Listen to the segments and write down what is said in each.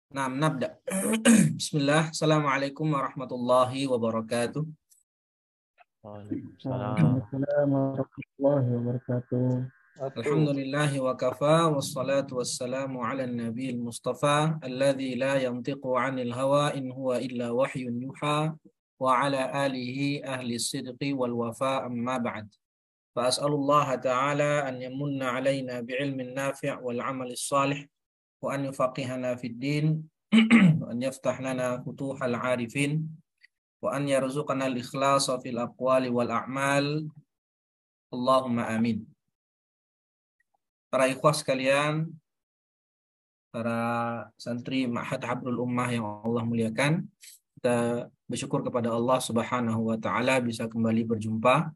Nah, nabda. Bismillah. Assalamualaikum warahmatullahi wabarakatuh. Waalaikumsalam. Waalaikumsalam warahmatullahi wabarakatuh. Alhamdulillahi wa kafa wassalatu wassalamu ala nabiyil mustafa alladzi la yantiqu 'anil hawa in huwa illa wahyun yuha wa ala alihi ahli sidqi wal wafa amma ba'd. Fa as'alullaha ta'ala an yamunna 'alaina bi'ilmin nafi' wal 'amalis salih wa an yufaqihana fid din wa an yaftah lana futuhal 'arifin wa an yarzuqana al-ikhlasa fil aqwali wal a'mal. Allahumma amin. Para ikhwah sekalian, para santri Ma'had Habrul Ummah yang Allah muliakan, kita bersyukur kepada Allah Subhanahu wa taala bisa kembali berjumpa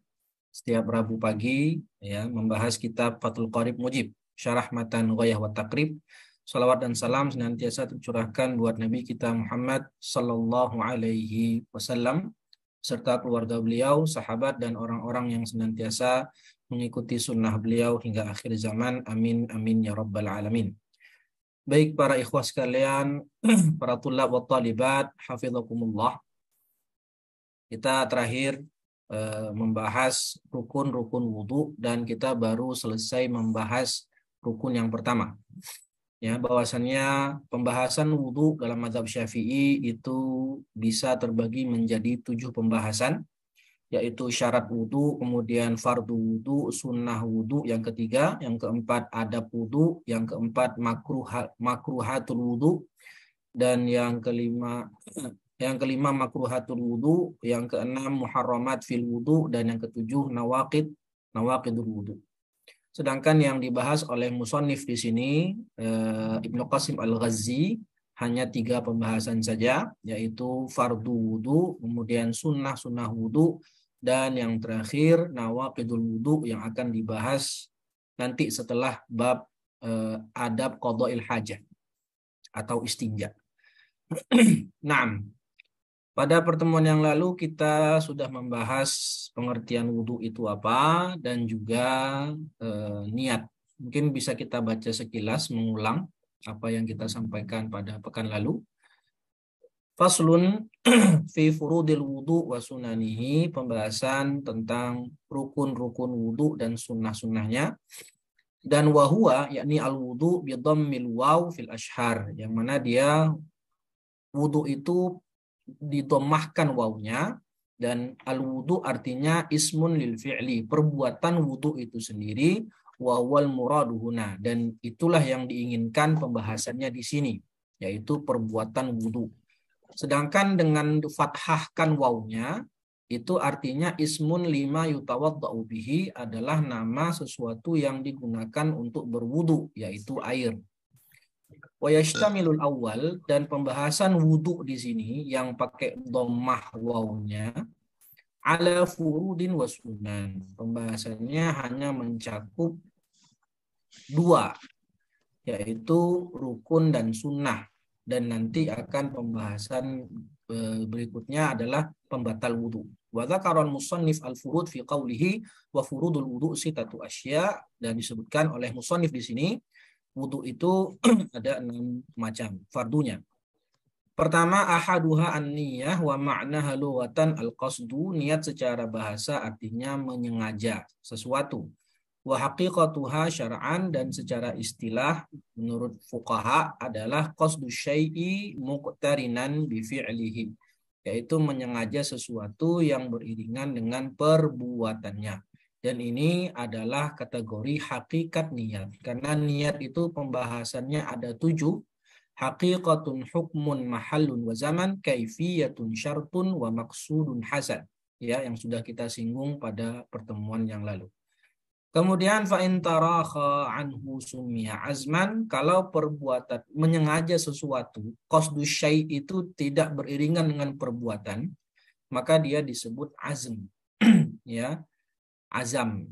setiap Rabu pagi ya, membahas kitab Fathul Qarib Mujib, Syarah Matan Ghayah wa Taqrib. Salawat dan salam senantiasa tercurahkan buat Nabi kita Muhammad sallallahu alaihi wasallam serta keluarga beliau, sahabat dan orang-orang yang senantiasa mengikuti sunnah beliau hingga akhir zaman. Amin amin ya rabbal alamin. Baik para ikhwah sekalian, para tulab wa talibat, hafizakumullah. Kita terakhir membahas rukun-rukun wudu dan kita baru selesai membahas rukun yang pertama. Ya, bahwasannya pembahasan wudu dalam mazhab Syafi'i itu bisa terbagi menjadi 7 pembahasan, yaitu syarat wudu, kemudian fardu wudu, sunnah wudu yang ketiga, yang keempat adab wudu, yang keempat makruhatul wudu, dan yang kelima makruhatul wudu, yang keenam muharramat fil wudu, dan yang ketujuh nawaqidul wudu. Sedangkan yang dibahas oleh musannif di sini Ibnu Qasim Al-Ghazzi hanya 3 pembahasan saja, yaitu fardu wudu, kemudian sunnah wudu, dan yang terakhir nawaqidul wudu yang akan dibahas nanti setelah bab adab qada'il hajah atau istinja. Nah, pada pertemuan yang lalu kita sudah membahas pengertian wudu itu apa dan juga niat. Mungkin bisa kita baca sekilas, mengulang apa yang kita sampaikan pada pekan lalu. Faslun fi furudil wudu wa sunanihi, pembahasan tentang rukun-rukun wudu dan sunnah-sunnahnya. Dan wahua, yakni al-wudu bi dhammil waw fil ashhar, yang mana dia wudu itu didomahkan wawnya, dan al-wudu artinya ismun lil fi'li, perbuatan wudu itu sendiri, wa wal muraduhuna, dan itulah yang diinginkan pembahasannya di sini, yaitu perbuatan wudu. Sedangkan dengan fathahkan wawnya, itu artinya ismun lima yutawadda'u bihi, adalah nama sesuatu yang digunakan untuk berwudu, yaitu air. Wa yashtamilul awal, dan pembahasan wudu di sini yang pakai dhammah wawnya ala furudin wa sunan. Pembahasannya hanya mencakup 2, yaitu rukun dan sunnah, dan nanti akan pembahasan berikutnya adalah pembatal wudu. Wa dzakara al-musannif al-furud fi qawlihi wa furudul wudu sitatu asya, dan disebutkan oleh musannif di sini wudu itu ada 6 macam fardunya. Pertama, ahaduha an-niyah wa ma'naha lughatan al-qasdu, niat secara bahasa artinya menyengaja sesuatu. Wa haqiqatuha syar'an, dan secara istilah menurut fuqaha adalah qasdu syai'i muqtarinan bi fi'lihi, yaitu menyengaja sesuatu yang beriringan dengan perbuatannya. Dan ini adalah kategori hakikat niat. Karena niat itu pembahasannya ada 7. Haqiqatun hukmun mahallun wa zaman, kaifiyatun syartun wa maksudun hasan. Ya, yang sudah kita singgung pada pertemuan yang lalu. Kemudian fa in tarakha anhu summiya azman, kalau perbuatan menyengaja sesuatu, qasdu syai' itu tidak beriringan dengan perbuatan, maka dia disebut azm. Ya. Azam,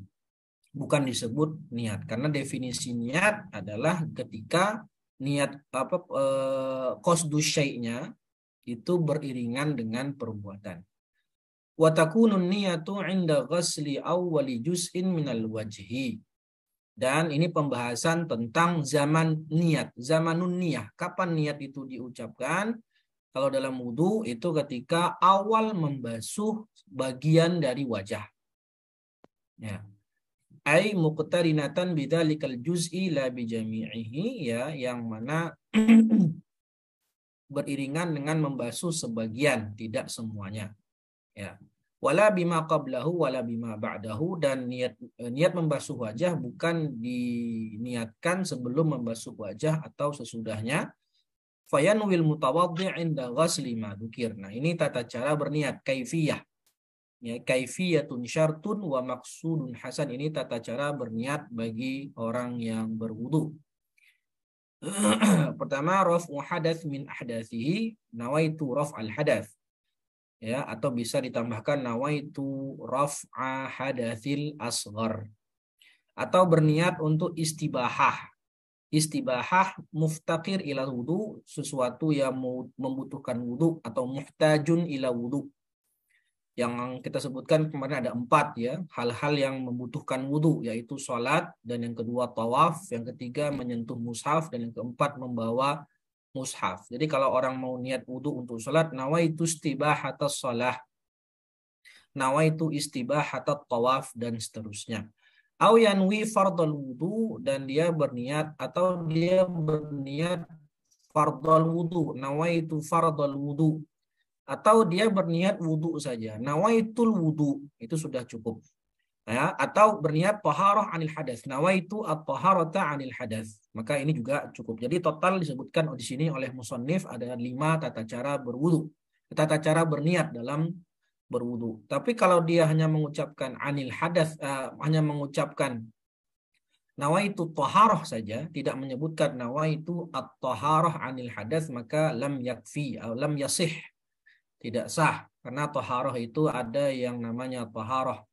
bukan disebut niat, karena definisi niat adalah ketika niat qasdu syai'nya itu beriringan dengan perbuatan. Wa takunun niyatu 'inda ghasli awwali juz'in minal wajhi, Dan ini pembahasan tentang zaman niat, zamanun niyah. Kapan niat itu diucapkan? Kalau dalam wudu itu ketika awal membasuh bagian dari wajah. Ya. Ai muqtarinatan bidzalikal juz'i la bijami'ihi, ya, yang mana beriringan dengan membasuh sebagian, tidak semuanya. Ya. Wala bima qablahu wala bima ba'dahu, dan niat membasuh wajah bukan diniatkan sebelum membasuh wajah atau sesudahnya. Fayanwil mutawaddi' inda ghasli ma dzukir. Nah, ini tata cara berniat kaifiyah. Ya, kaifiyatun syartun wa maksudun hasan, ini tata cara berniat bagi orang yang berwudu. Pertama, raf'u hadath min ahdathihi, nawaitu raf'al hadath. Ya, atau bisa ditambahkan nawaitu raf'a hadathil asghar. Atau berniat untuk istibahah. Istibahah muftaqir ila wudu, sesuatu yang membutuhkan wudu, atau muhtajun ila wudu. Yang kita sebutkan kemarin ada 4, ya, hal-hal yang membutuhkan wudu, yaitu sholat, dan yang kedua tawaf, yang ketiga menyentuh mushaf, dan yang keempat membawa mushaf. Jadi kalau orang mau niat wudu untuk sholat, nawaitu istibahatas sholah, nawaitu istibahatat tawaf, dan seterusnya. Au yanwi fardal wudu, dan dia berniat atau dia berniat fardal wudu, nawaitu fardal wudu, atau dia berniat wudu saja, nawaitul wudu, itu sudah cukup. Ya, atau berniat taharah anil hadas, nawaitu at-taharata anil hadas, maka ini juga cukup. Jadi total disebutkan di sini oleh musannif ada 5 tata cara berwudu, tata cara berniat dalam berwudu. Tapi kalau dia hanya mengucapkan anil hadas, hanya mengucapkan nawaitu taharah saja, tidak menyebutkan nawaitu at-taharah anil hadas, maka lam yakfi atau lam yasih, tidak sah, karena taharah itu ada yang namanya taharah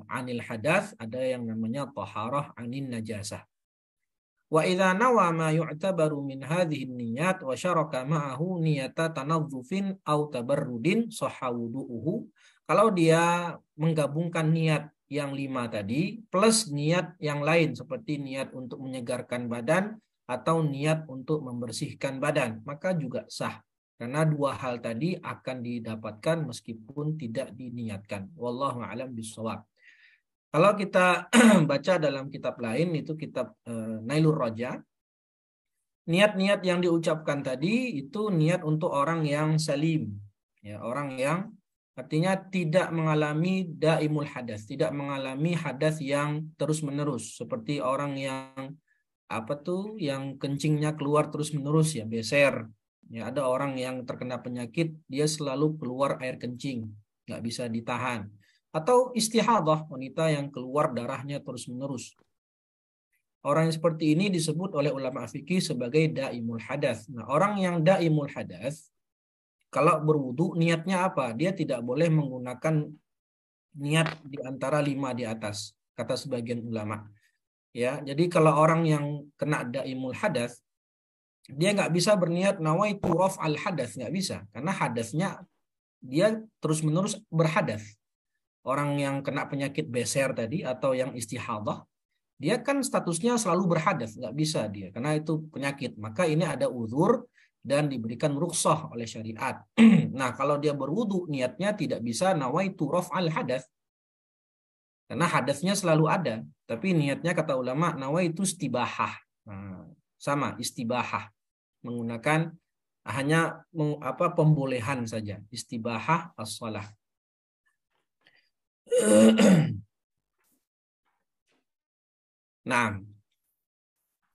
anil hadas, ada yang namanya taharah anin najasah. Wa idza nawa ma yu'tabaru min hadhihi niyyat wa syaraka ma'ahu niyata tanadzufin aw tabarrudin sahha wudu'uhu. Kalau dia menggabungkan niat yang 5 tadi plus niat yang lain seperti niat untuk menyegarkan badan atau niat untuk membersihkan badan, maka juga sah. Karena 2 hal tadi akan didapatkan meskipun tidak diniatkan. Wallahu a'lam bishawab. Kalau kita baca dalam kitab lain, itu kitab Nailur Raja, niat-niat yang diucapkan tadi itu niat untuk orang yang salim, ya, orang yang artinya tidak mengalami daimul hadas, tidak mengalami hadas yang terus-menerus, seperti orang yang yang kencingnya keluar terus-menerus, ya, beser. Ya, ada orang yang terkena penyakit, dia selalu keluar air kencing, nggak bisa ditahan. Atau istihadah, wanita yang keluar darahnya terus-menerus. Orang yang seperti ini disebut oleh ulama fikih sebagai daimul hadas. Nah, orang yang daimul hadas, kalau berwudu niatnya apa? Dia tidak boleh menggunakan niat di antara 5 di atas, kata sebagian ulama. Ya, jadi kalau orang yang kena daimul hadas, dia nggak bisa berniat nawaitu raf'al hadas, nggak bisa, karena hadasnya dia terus-menerus berhadas. Orang yang kena penyakit beser tadi atau yang istihadah, dia kan statusnya selalu berhadas, nggak bisa dia, karena itu penyakit. Maka ini ada uzur dan diberikan rukhsah oleh syariat. Nah, kalau dia berwudu, niatnya tidak bisa nawaitu raf'al hadas, karena hadasnya selalu ada. Tapi niatnya kata ulama nawaitu istibahah. Nah, sama istibahah, menggunakan hanya pembolehan saja, istibahah as-shalah. Nah,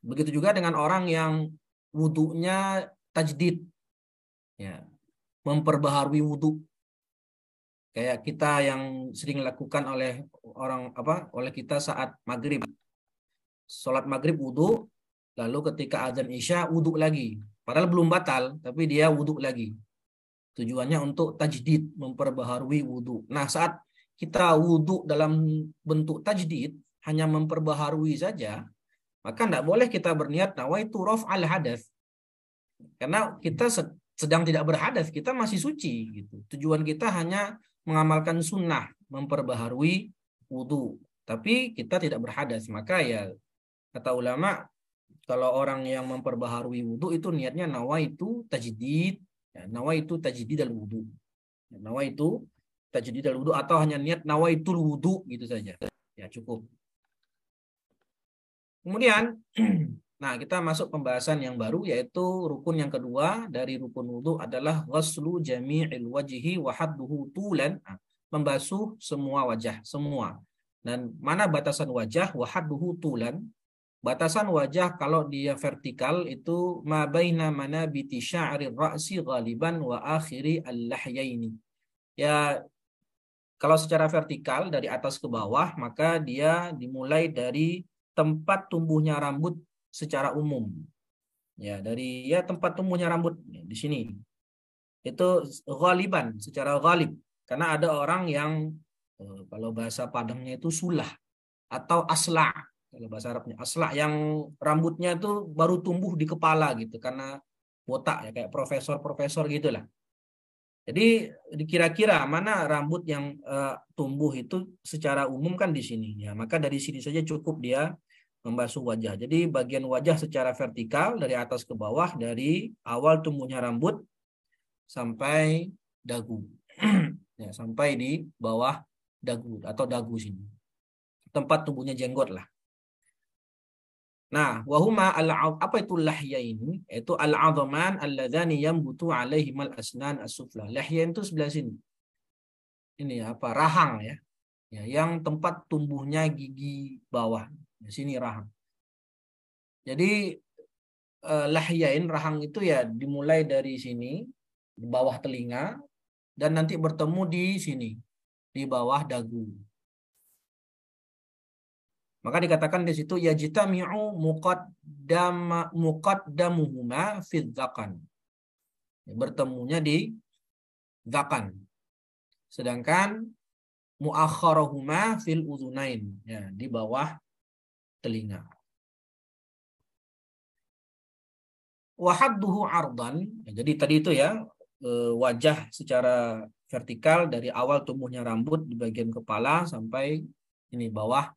begitu juga dengan orang yang wudunya tajdid, ya, memperbaharui wudu. Kayak kita yang sering lakukan oleh oleh kita saat maghrib. Sholat maghrib wudu, lalu ketika azan isya wudu lagi. Padahal belum batal, tapi dia wudu lagi. Tujuannya untuk tajdid, memperbaharui wudu. Nah, saat kita wudu dalam bentuk tajdid, hanya memperbaharui saja, maka tidak boleh kita berniat nawaitu raf'al hadas. Karena kita sedang tidak berhadas, kita masih suci gitu. Tujuan kita hanya mengamalkan sunnah, memperbaharui wudu. tapi kita tidak berhadas. Maka ya kata ulama, kalau orang yang memperbaharui wudhu itu niatnya nawaitu tajdid, ya, nawaitu tajdid al wudhu. Ya, nawaitu tajdid al wudhu atau hanya niat nawaitul wudhu gitu saja. Ya cukup. Kemudian, nah kita masuk pembahasan yang baru yaitu rukun yang kedua dari rukun wudhu adalah ghuslu jami'il wajhi wa hadduhu tulan, nah, membasuh semua wajah, semua. Dan mana batasan wajah wa hadduhu tulan? Batasan wajah kalau dia vertikal itu ma baina manabiti sya'ri ra'si ghaliban wa akhiri al-lahyaini. Ya, kalau secara vertikal dari atas ke bawah, maka dia dimulai dari tempat tumbuhnya rambut secara umum. Ya, dari ya tempat tumbuhnya rambut ya, di sini. Itu ghaliban, secara ghalib. Karena ada orang yang kalau bahasa Padangnya itu sulah atau asla. Kalau bahasa Arabnya asla yang rambutnya itu baru tumbuh di kepala gitu karena botak ya kayak profesor-profesor gitulah. Jadi kira-kira mana rambut yang tumbuh itu secara umum kan di sini ya. Maka dari sini saja cukup dia membasuh wajah. Jadi bagian wajah secara vertikal dari atas ke bawah dari awal tumbuhnya rambut sampai dagu. Ya, sampai di bawah dagu atau dagu sini. Tempat tumbuhnya jenggot lah. Nah, wahuma apa itu lahyain? Itu al-'adhaman alladzani yambutu alaihimal asnan as-sufla. Lahyain itu sebelah sini. Ini apa? Rahang ya. Ya, yang tempat tumbuhnya gigi bawah. Di sini rahang. Jadi lahyain rahang itu ya dimulai dari sini di bawah telinga dan nanti bertemu di sini di bawah dagu. Maka dikatakan di situ yajtami'u muqaddamuhuma fi dzakan. Bertemunya di dzakan. Sedangkan muakharahuma fil udhunain, ya, di bawah telinga. Wa hadduhu ardan. Ya, jadi tadi itu ya wajah secara vertikal dari awal tumbuhnya rambut di bagian kepala sampai ini bawah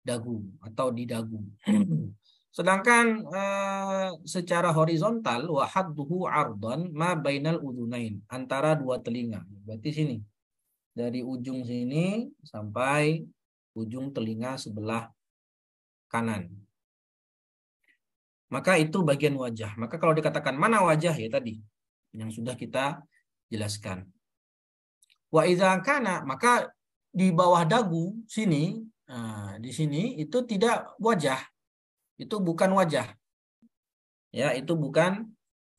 dagu atau di dagu. Sedangkan secara horizontal wa hadduhu ardan ma bainal udhunain, antara dua telinga. Berarti sini. Dari ujung sini sampai ujung telinga sebelah kanan. Maka itu bagian wajah. Maka kalau dikatakan mana wajah ya tadi yang sudah kita jelaskan. Wa idza kana, maka di bawah dagu sini, nah, di sini itu tidak wajah. Itu bukan wajah. Ya, itu bukan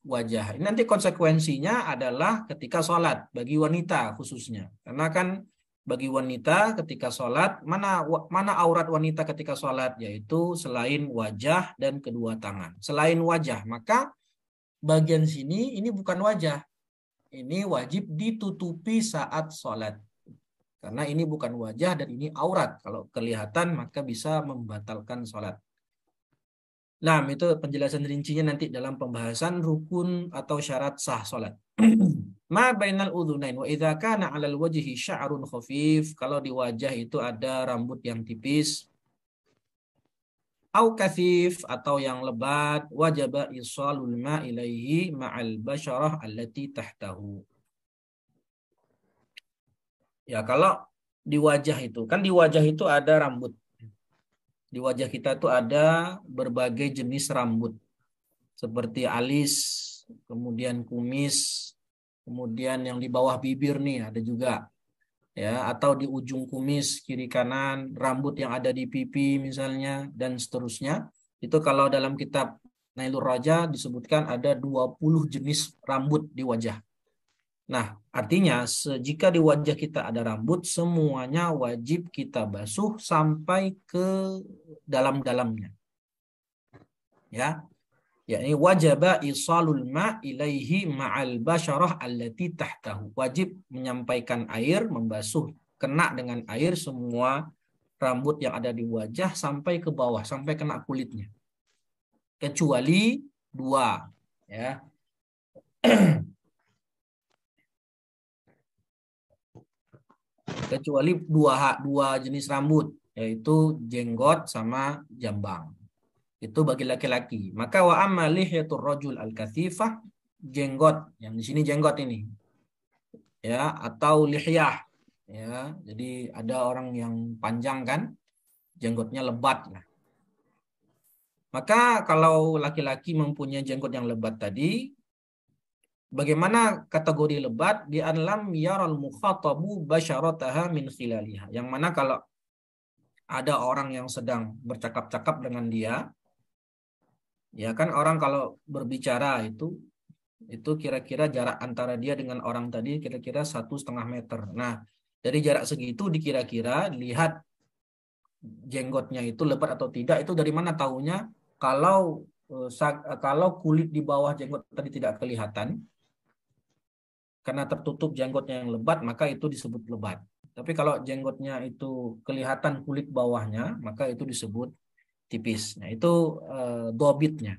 wajah. Ini nanti konsekuensinya adalah ketika sholat bagi wanita khususnya. Karena kan bagi wanita ketika sholat, mana aurat wanita ketika sholat, yaitu selain wajah dan kedua tangan. Selain wajah, maka bagian sini ini bukan wajah. Ini wajib ditutupi saat sholat. Karena ini bukan wajah dan ini aurat. Kalau kelihatan maka bisa membatalkan sholat. Nah, itu penjelasan rincinya nanti dalam pembahasan rukun atau syarat sah sholat. Ma bainal udhunain wa idza kana 'alal wajhi sya'run khafif, kalau di wajah itu ada rambut yang tipis, au kathif atau yang lebat, wajaba isalul ma ilaihi ma'al basyarah allati tahtahu. Ya, kalau di wajah itu, kan di wajah itu ada rambut. Di wajah kita itu ada berbagai jenis rambut. Seperti alis, kemudian kumis, kemudian yang di bawah bibir nih ada juga. Ya, atau di ujung kumis kiri kanan, rambut yang ada di pipi misalnya dan seterusnya. Itu kalau dalam kitab Nailur Raja disebutkan ada 20 jenis rambut di wajah. Nah, artinya jika di wajah kita ada rambut, semuanya wajib kita basuh sampai ke dalam-dalamnya. Ya, yakni wajaba isalul ma ilaihi ma'al basyarah allati tahtahu. Wajib menyampaikan air, membasuh, kena dengan air semua rambut yang ada di wajah sampai ke bawah, sampai kena kulitnya. Kecuali dua, ya. Kecuali dua jenis rambut, yaitu jenggot sama jambang. Itu bagi laki-laki. Maka wa amma lihyatur rajul al-kathifah, jenggot, yang di sini jenggot ini, ya, atau lihyah, ya. Jadi ada orang yang panjang kan, jenggotnya lebat lah. Maka kalau laki-laki mempunyai jenggot yang lebat tadi, bagaimana kategori lebat? Di alam yaral mukhatabu basyarataha min khilaliha. Yang mana kalau ada orang yang sedang bercakap-cakap dengan dia, ya kan, orang kalau berbicara itu kira-kira jarak antara dia dengan orang tadi kira-kira 1,5 meter. Nah, dari jarak segitu dikira-kira lihat jenggotnya itu lebat atau tidak, itu dari mana taunya? Kalau kulit di bawah jenggot tadi tidak kelihatan karena tertutup jenggotnya yang lebat, maka itu disebut lebat. Tapi kalau jenggotnya itu kelihatan kulit bawahnya, maka itu disebut tipis. Nah, itu dobitnya.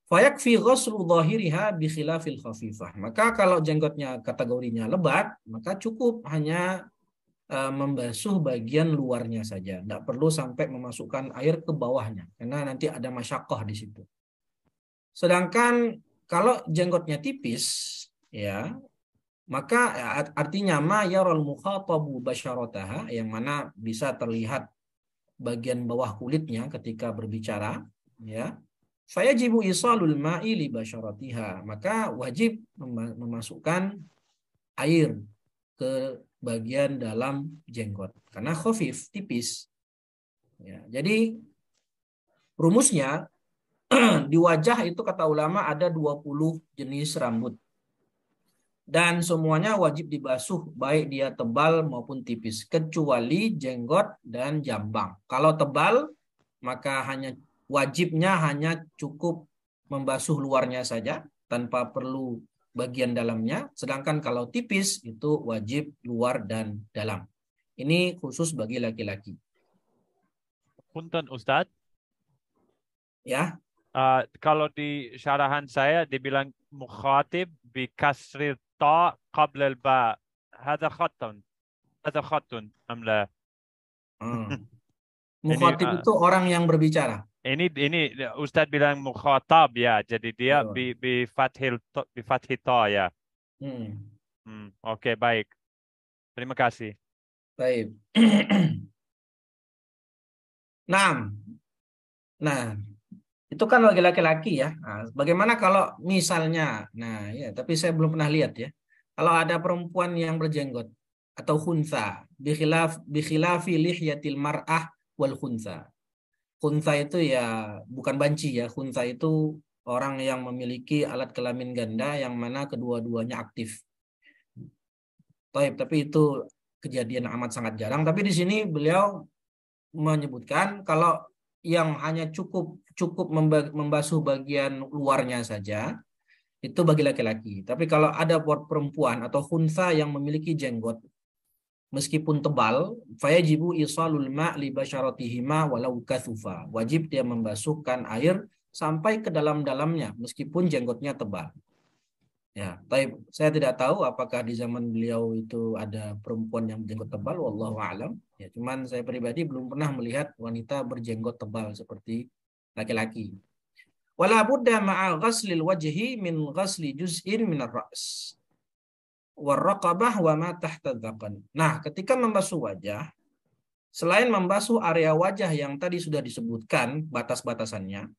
Fayakfi ghuslu dhahiriha bi khilafil khafifah. Maka kalau jenggotnya kategorinya lebat, maka cukup hanya membasuh bagian luarnya saja. Tidak perlu sampai memasukkan air ke bawahnya, karena nanti ada masyaqqah di situ. Sedangkan kalau jenggotnya tipis, ya, maka artinya ma yaral mukhatabu basyarataha, yang mana bisa terlihat bagian bawah kulitnya ketika berbicara, ya. Fayajibu isalul ma'i li basyaratiha, maka wajib memasukkan air ke bagian dalam jenggot karena khafif, tipis. Ya, jadi rumusnya di wajah itu kata ulama ada 20 jenis rambut dan semuanya wajib dibasuh baik dia tebal maupun tipis kecuali jenggot dan jambang. Kalau tebal maka wajibnya hanya cukup membasuh luarnya saja tanpa perlu bagian dalamnya. Sedangkan kalau tipis itu wajib luar dan dalam. Ini khusus bagi laki-laki. Punten Ustadz, Ya. kalau di syarahan saya dibilang mukhatib bi kasril ta qabla al ba. Hada khatun. Hada khatun am la? Mukhatib itu orang yang berbicara. Ini Ustadz bilang mukhatab ya, jadi dia Oh. bi fathil ta ya. Oke, baik. Terima kasih. Baik. Nah, itu kan bagi laki-laki ya. Nah, bagaimana kalau misalnya, nah ya, tapi saya belum pernah lihat ya. Kalau ada perempuan yang berjenggot atau khunsa, bikhilafi lihyatil mar'ah wal khunsa. Khunsa itu ya bukan banci ya. Khunsa itu orang yang memiliki alat kelamin ganda yang mana kedua-duanya aktif. Tapi itu kejadian amat sangat jarang. Tapi di sini beliau menyebutkan kalau yang hanya cukup membasuh bagian luarnya saja itu bagi laki-laki. Tapi kalau ada perempuan atau khunsa yang memiliki jenggot meskipun tebal, fayajibu isalul ma' li basyaratihima walau kathufa. Wajib dia membasuhkan air sampai ke dalam-dalamnya meskipun jenggotnya tebal. Ya, tapi saya tidak tahu apakah di zaman beliau itu ada perempuan yang berjenggot tebal, wallahu a'lam. Ya, cuman saya pribadi belum pernah melihat wanita berjenggot tebal seperti laki-laki. Wala budda ma'a ghaslil wajhi min ghasli juz'in min ar-ra's warraqabah wa ma tahta dzaqan. Nah, ketika membasuh wajah, selain membasuh area wajah yang tadi sudah disebutkan batas-batasannya,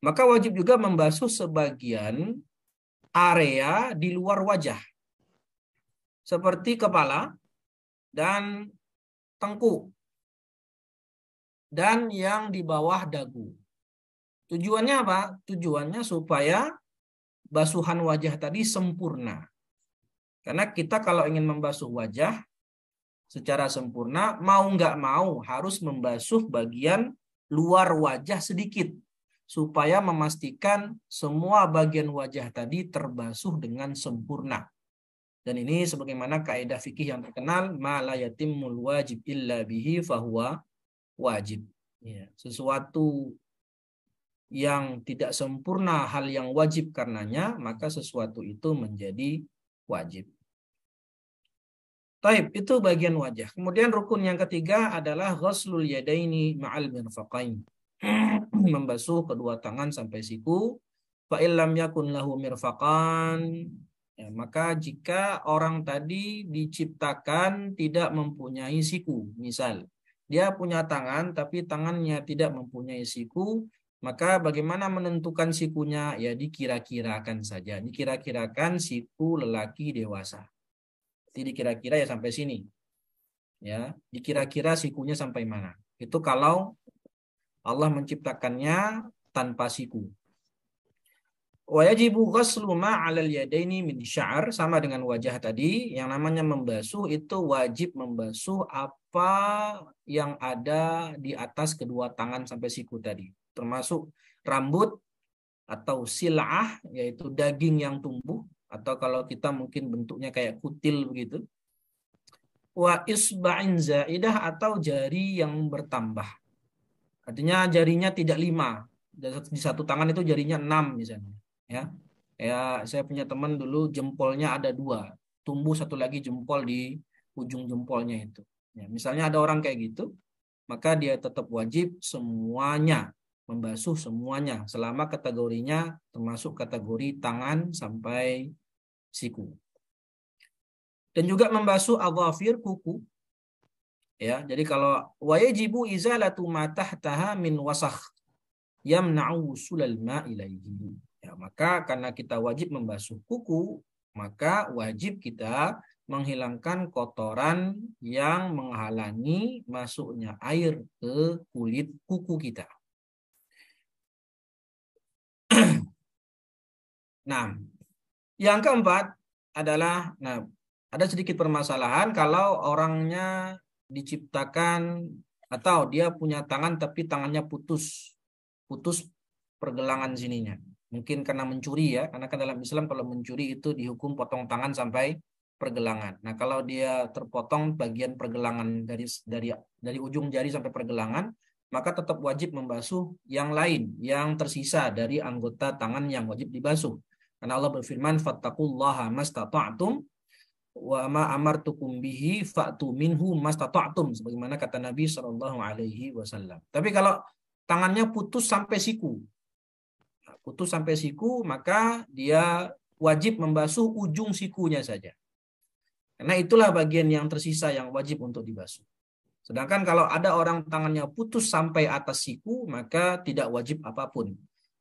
maka wajib juga membasuh sebagian area di luar wajah seperti kepala dan tengkuk dan yang di bawah dagu. Tujuannya apa? Tujuannya supaya basuhan wajah tadi sempurna. Karena kita kalau ingin membasuh wajah secara sempurna, mau nggak mau harus membasuh bagian luar wajah sedikit supaya memastikan semua bagian wajah tadi terbasuh dengan sempurna. Dan ini sebagaimana kaidah fikih yang terkenal, ma la yatimmul wajib illa bihi fahuwa wajib. Ya, sesuatu yang tidak sempurna hal yang wajib karenanya, maka sesuatu itu menjadi wajib. Taib, itu bagian wajah. Kemudian rukun yang ketiga adalah ghuslul yadaini ma'al mirfaqain. Membasuh kedua tangan sampai siku. Fa illam yakun lahu mirfaqan, ya, maka jika orang tadi diciptakan tidak mempunyai siku, misal dia punya tangan tapi tangannya tidak mempunyai siku, maka bagaimana menentukan sikunya? Ya dikira-kirakan saja. Dikira-kirakan siku lelaki dewasa. Jadi dikira-kira ya sampai sini. Ya, dikira-kira sikunya sampai mana. Itu kalau Allah menciptakannya tanpa siku. Wa yajibu ghaslu ma 'alal yadaini min sya'ar, sama dengan wajah tadi. Yang namanya membasuh itu wajib membasuh apa yang ada di atas kedua tangan sampai siku tadi, termasuk rambut atau sil'ah, yaitu daging yang tumbuh, atau kalau kita mungkin bentuknya kayak kutil begitu. Wa isba'in zaidah, atau jari yang bertambah. Artinya jarinya tidak 5. Di satu tangan itu jarinya 6 misalnya. Ya, saya punya teman dulu jempolnya ada 2. Tumbuh satu lagi jempol di ujung jempolnya itu. Ya, misalnya ada orang kayak gitu, maka dia tetap wajib semuanya, membasuh semuanya selama kategorinya termasuk kategori tangan sampai siku. Dan juga membasuh adhafir, kuku. Ya, jadi kalau wajibu izalatu ma tahtaha min wasakh yamna'u wusulal ma ilaihi. Ya, maka karena kita wajib membasuh kuku, maka wajib kita menghilangkan kotoran yang menghalangi masuknya air ke kulit kuku kita. Nah, yang keempat adalah, ada sedikit permasalahan kalau orangnya diciptakan atau dia punya tangan tapi tangannya putus pergelangan sininya. Mungkin karena mencuri ya, karena kan dalam Islam kalau mencuri itu dihukum potong tangan sampai pergelangan. Nah, kalau dia terpotong bagian pergelangan dari ujung jari sampai pergelangan, maka tetap wajib membasuh yang lain yang tersisa dari anggota tangan yang wajib dibasuh. Karena Allah berfirman, fattaqullaha mastata'tum wa ma amartukum bihi fa'tu minhu mastata'tum, sebagaimana kata Nabi SAW. Tapi kalau tangannya putus sampai siku, maka dia wajib membasuh ujung sikunya saja. Karena itulah bagian yang tersisa yang wajib untuk dibasuh. Sedangkan kalau ada orang tangannya putus sampai atas siku, maka tidak wajib apapun.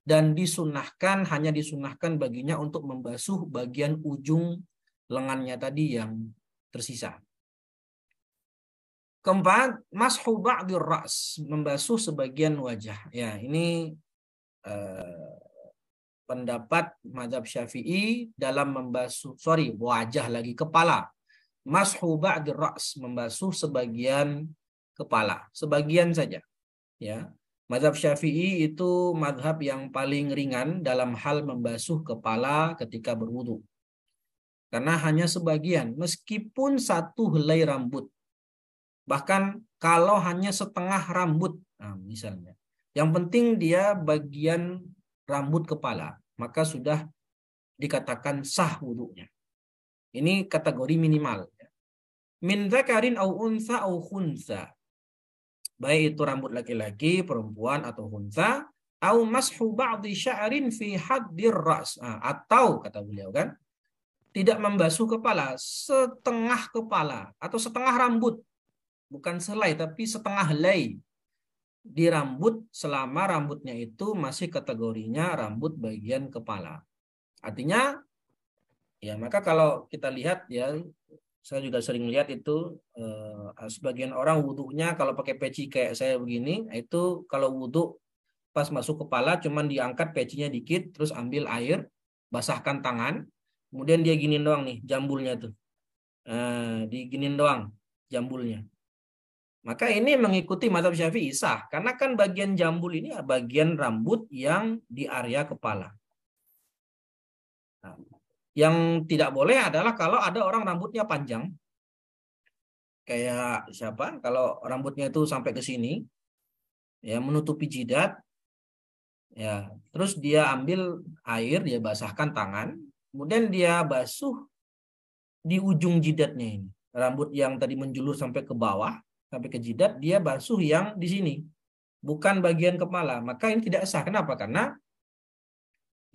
Dan hanya disunahkan baginya untuk membasuh bagian ujung lengannya tadi yang tersisa. Keempat, mashu ba'dir ra's, membasuh sebagian wajah. Ya, ini pendapat mazhab Syafi'i dalam membasuh, kepala. Mashu ba'dir ra's, membasuh sebagian kepala, sebagian saja. Ya. Mazhab Syafi'i itu mazhab yang paling ringan dalam hal membasuh kepala ketika berwudu. Karena hanya sebagian, meskipun satu helai rambut. Bahkan kalau hanya setengah rambut, misalnya. Yang penting dia bagian rambut kepala, maka sudah dikatakan sah wudunya. Ini kategori minimal. Min dzakarin au untha au khunsa. Baik itu rambut laki-laki, perempuan atau khunsa, au mashu ba'dhi sya'rin fi haddir ra's. Atau kata beliau kan, tidak membasuh kepala, setengah kepala atau setengah rambut. Bukan selai tapi setengah helai di rambut selama rambutnya itu masih kategorinya rambut bagian kepala. Artinya ya, maka kalau kita lihat ya, saya juga sering lihat itu sebagian orang wudunya kalau pakai peci kayak saya begini, itu kalau wudu pas masuk kepala cuman diangkat pecinya dikit, terus ambil air, basahkan tangan, kemudian dia giniin doang nih jambulnya tuh, diginiin doang jambulnya. Maka ini mengikuti mazhab Syafi'i sah, karena kan bagian jambul ini bagian rambut yang di area kepala. Yang tidak boleh adalah kalau ada orang rambutnya panjang. Kayak siapa? Kalau rambutnya itu sampai ke sini, ya menutupi jidat, ya terus dia ambil air, dia basahkan tangan, kemudian dia basuh di ujung jidatnya ini. rambut yang tadi menjulur sampai ke bawah, sampai ke jidat, dia basuh yang di sini, bukan bagian kepala. Maka ini tidak sah. Kenapa? Karena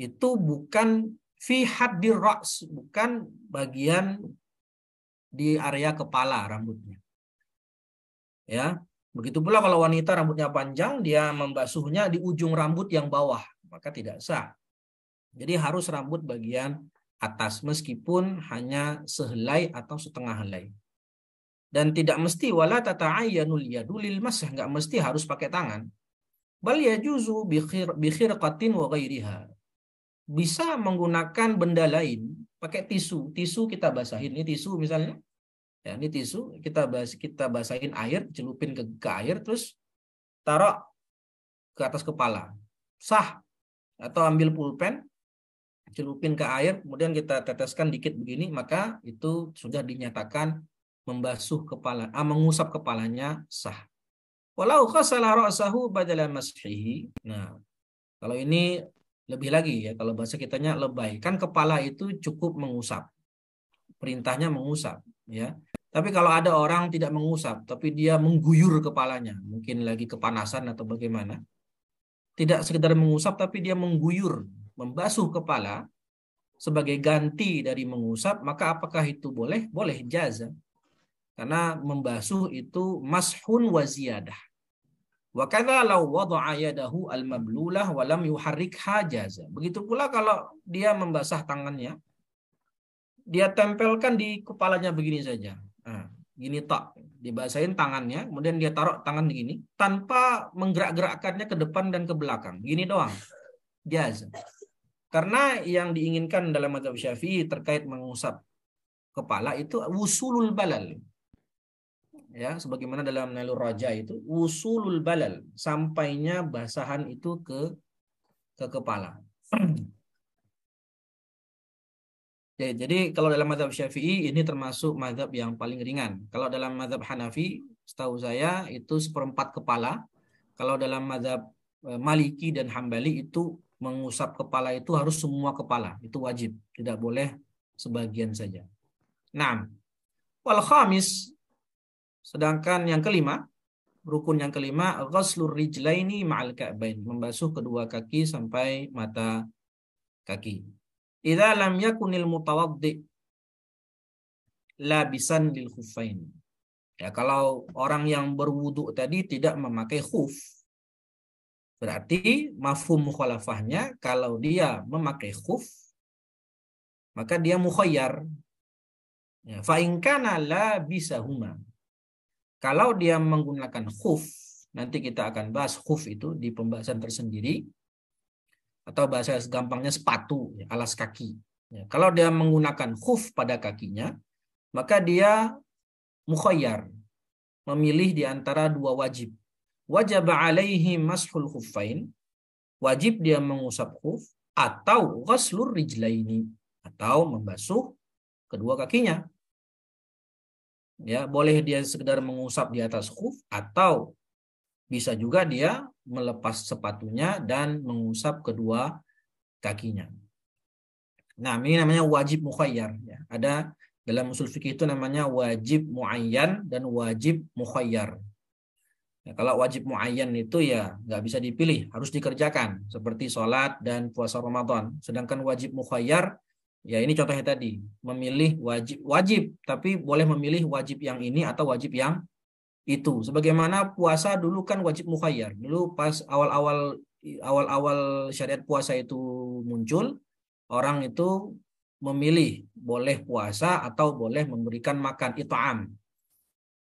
itu bukan fi haddir ra's, bukan bagian di area kepala rambutnya. Ya, begitu pula kalau wanita rambutnya panjang, dia membasuhnya di ujung rambut yang bawah, maka tidak sah. Jadi harus rambut bagian atas, meskipun hanya sehelai atau setengah helai. Dan tidak mesti wala tata'ayyanul yadu lil masah, enggak mesti harus pakai tangan. Bal yajuzu bi khirqatin wa ghairiha. Bisa menggunakan benda lain, pakai tisu. Tisu kita basahin, ini tisu misalnya. Ya, ini tisu kita basahin air, celupin ke air, terus taruh ke atas kepala. Sah. Atau ambil pulpen, celupin ke air, kemudian kita teteskan dikit begini, maka itu sudah dinyatakan membasuh kepala, mengusap kepalanya sah. Walau khasala ra'sahu badala mashihi. Nah, kalau ini lebih lagi ya, kalau bahasa kitanya lebay. Kan kepala itu cukup mengusap. Perintahnya mengusap, ya. Tapi kalau ada orang tidak mengusap, tapi dia mengguyur kepalanya, mungkin lagi kepanasan atau bagaimana. Tidak sekedar mengusap, tapi dia mengguyur, membasuh kepala sebagai ganti dari mengusap, maka apakah itu boleh? Boleh, jaza. Karena membasuh itu mashun wa ziyadah. Wa kadza law wada'a yadahu al-mablulah wa lam yuharrikha jaza. Begitu pula kalau dia membasah tangannya, dia tempelkan di kepalanya begini saja. Nah, gini tak, dibasahin tangannya, kemudian dia taruh tangan begini tanpa menggerak-gerakkannya ke depan dan ke belakang. Gini doang. Jaza. Karena yang diinginkan dalam mazhab Syafi'i terkait mengusap kepala itu wusulul balal. Ya, sebagaimana dalam Nailur Raja itu wusulul balal, sampainya basahan itu ke kepala. Jadi kalau dalam mazhab Syafi'i ini termasuk mazhab yang paling ringan. Kalau dalam mazhab Hanafi, setahu saya itu seperempat kepala. Kalau dalam mazhab Maliki dan Hambali itu mengusap kepala itu harus semua kepala, itu wajib, tidak boleh sebagian saja. Nah, wal khamis, sedangkan yang kelima, rukun yang kelima, ghaslur rijlaini ma'al ka'bain, membasuh kedua kaki sampai mata kaki. Idza lam yakunil mutawaddi labisan lil khuffain. Ya, kalau orang yang berwudu tadi tidak memakai khuf, berarti mafhum mukhalafahnya kalau dia memakai khuf maka dia mukhayyar. Ya, fa in kana labisahuma. Kalau dia menggunakan khuf, nanti kita akan bahas khuf itu di pembahasan tersendiri. Atau bahasa gampangnya sepatu, ya, alas kaki. Ya, kalau dia menggunakan khuf pada kakinya, maka dia mukhayyar, memilih di antara dua wajib. Wajib alaihi mashul khuffain, wajib dia mengusap khuf, atau ghaslur rijlaini, atau membasuh kedua kakinya. Ya, boleh dia sekedar mengusap di atas khuf, atau bisa juga dia melepas sepatunya dan mengusap kedua kakinya. Nah, ini namanya wajib mukhayyar. Ya. Ada dalam usul fikih itu namanya wajib muayyan dan wajib mukhayyar. Ya, kalau wajib muayyan itu ya nggak bisa dipilih, harus dikerjakan. Seperti sholat dan puasa Ramadan. Sedangkan wajib mukhayyar, ya ini contohnya tadi. Memilih wajib, tapi boleh memilih wajib yang ini atau wajib yang itu. Sebagaimana puasa dulu kan wajib mukhayyar. Dulu pas awal-awal syariat puasa itu muncul, orang itu memilih boleh puasa atau boleh memberikan makan it'am.